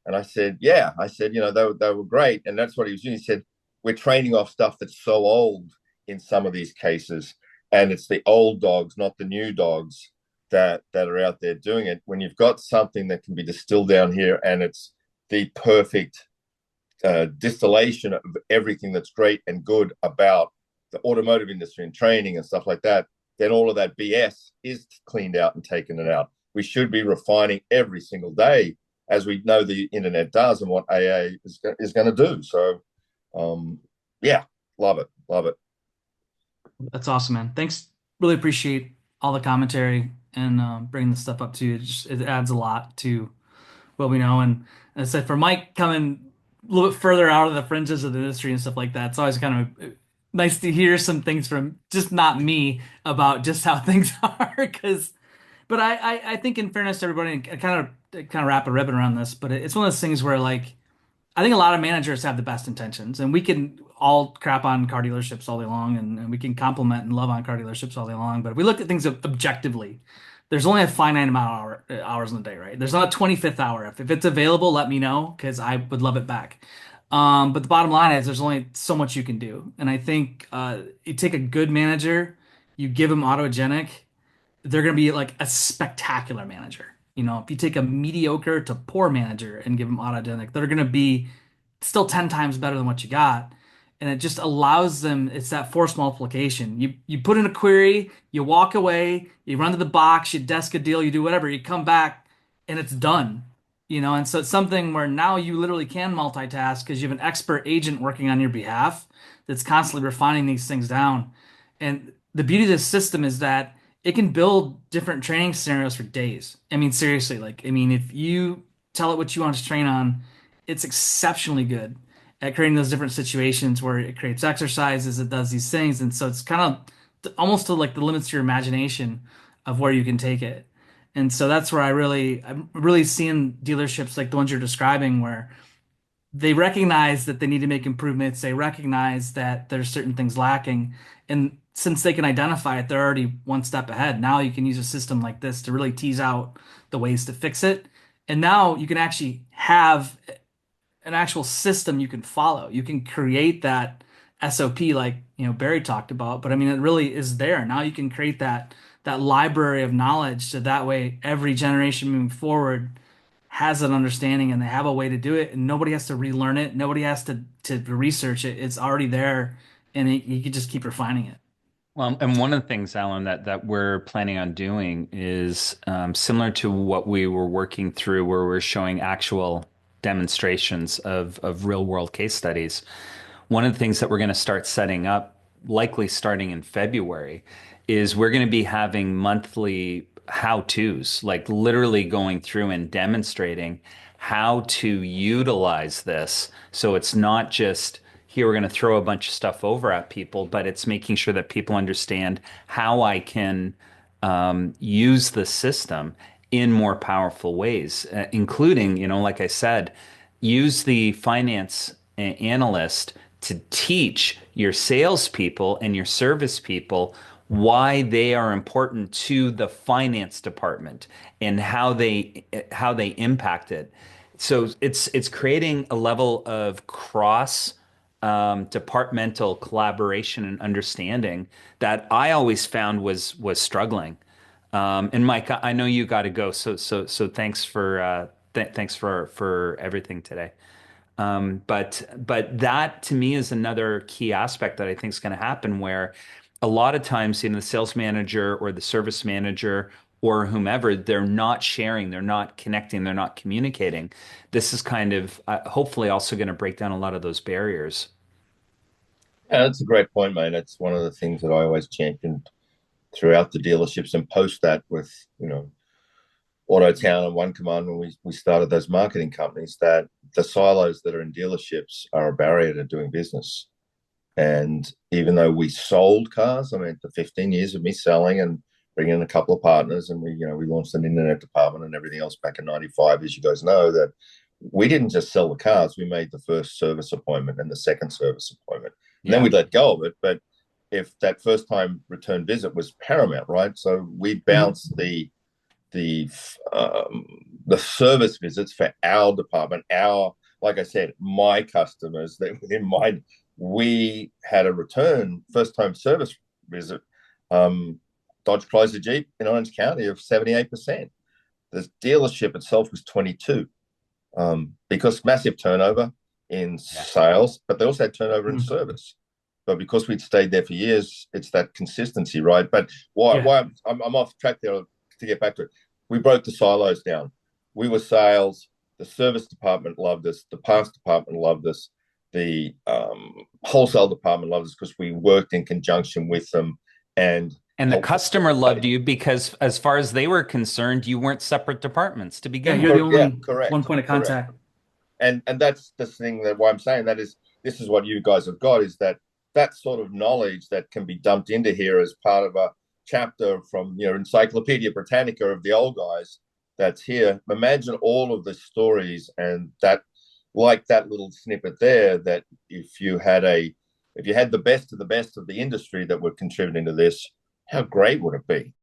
S4: and I said, yeah. I said, they were great, and that's what he was doing. He said, we're training off stuff that's so old in some of these cases, and it's the old dogs, not the new dogs, that are out there doing it. When you've got something that can be distilled down here, and it's the perfect distillation of everything that's great and good about the automotive industry and training and stuff like that, then all of that BS is cleaned out and taken it out. We should be refining every single day, as we know the internet does, and what AA is going to do. So, yeah, love it, love it.
S3: That's awesome, man. Thanks. Really appreciate all the commentary and bringing the stuff up to you. It adds a lot to what we know. And as I said, for Mike coming a little bit further out of the fringes of the industry and stuff like that, it's always kind of nice to hear some things from just not me about just how things are. But I think in fairness to everybody, and kind of wrap a ribbon around this, but it's one of those things where like I think a lot of managers have the best intentions, and we can all crap on car dealerships all day long, and we can compliment and love on car dealerships all day long. But if we look at things objectively, there's only a finite amount of hours in the day, right? There's not a 25th hour. If it's available, let me know because I would love it back. But the bottom line is there's only so much you can do. And I think you take a good manager, you give them autogenic, they're going to be like a spectacular manager. If you take a mediocre to poor manager and give them autogenic, they're going to be still 10 times better than what you got. And it just allows them, it's that force multiplication. You put in a query, you walk away, you run to the box, you desk a deal, you do whatever, you come back and it's done. And so it's something where now you literally can multitask because you have an expert agent working on your behalf that's constantly refining these things down. And the beauty of this system is that it can build different training scenarios for days. I mean, seriously, if you tell it what you want to train on, it's exceptionally good at creating those different situations where it creates exercises, it does these things. And so it's kind of almost to like the limits to your imagination of where you can take it. And so that's where I'm really seeing dealerships like the ones you're describing where they recognize that they need to make improvements. They recognize that there's certain things lacking. And since they can identify it, they're already one step ahead. Now you can use a system like this to really tease out the ways to fix it. And now you can actually have an actual system you can follow. You can create that SOP like, Barry talked about, but I mean, it really is there. Now you can create that library of knowledge so that way every generation moving forward has an understanding and they have a way to do it and nobody has to relearn it. Nobody has to research it. It's already there and you can just keep refining it.
S1: Well, and one of the things, Alan, that we're planning on doing is similar to what we were working through, where we're showing actual demonstrations of real world case studies. One of the things that we're going to start setting up, likely starting in February, is we're going to be having monthly how-tos, like literally going through and demonstrating how to utilize this. So it's not just here, we're going to throw a bunch of stuff over at people, but it's making sure that people understand how I can use the system in more powerful ways, including, like I said, use the finance analyst to teach your salespeople and your service people why they are important to the finance department and how they impact it. So it's creating a level of cross departmental collaboration and understanding that I always found was struggling. And Mike, I know you got to go, so thanks for thanks for everything today. But that to me is another key aspect that I think is going to happen where a lot of times, the sales manager or the service manager or whomever, they're not sharing, they're not connecting, they're not communicating. This is kind of hopefully also going to break down a lot of those barriers.
S4: Yeah, that's a great point, mate. That's one of the things that I always championed throughout the dealerships, and post that with, Autotown and One Command, when we started those marketing companies, that the silos that are in dealerships are a barrier to doing business. And even though we sold cars, I mean, the 15 years of me selling and bringing in a couple of partners, and we launched an internet department and everything else back in '95, as you guys know, that we didn't just sell the cars. We made the first service appointment and the second service appointment. And then we'd let go of it. But if that first time return visit was paramount, right? So we bounced the service visits for our department, like I said, my customers, that in mind, we had a return first time service visit. Dodge Chrysler Jeep in Orange County of 78%. The dealership itself was 22, because massive turnover in sales, but they also had turnover in service. But because we'd stayed there for years, it's that consistency, right? But why I'm off track there to get back to it. We broke the silos down. We were sales. The service department loved us. The parts department loved us. The wholesale department loved us because we worked in conjunction with them. And
S1: the customer loved you because, as far as they were concerned, you weren't separate departments to begin with.
S3: You're the only one point of contact.
S4: And that's the thing, that why I'm saying that is, this is what you guys have got, is that sort of knowledge that can be dumped into here as part of a chapter from Encyclopedia Britannica of the old guys that's here. Imagine all of the stories, and that, like that little snippet there, that if you had the best of the industry that were contributing to this, how great would it be?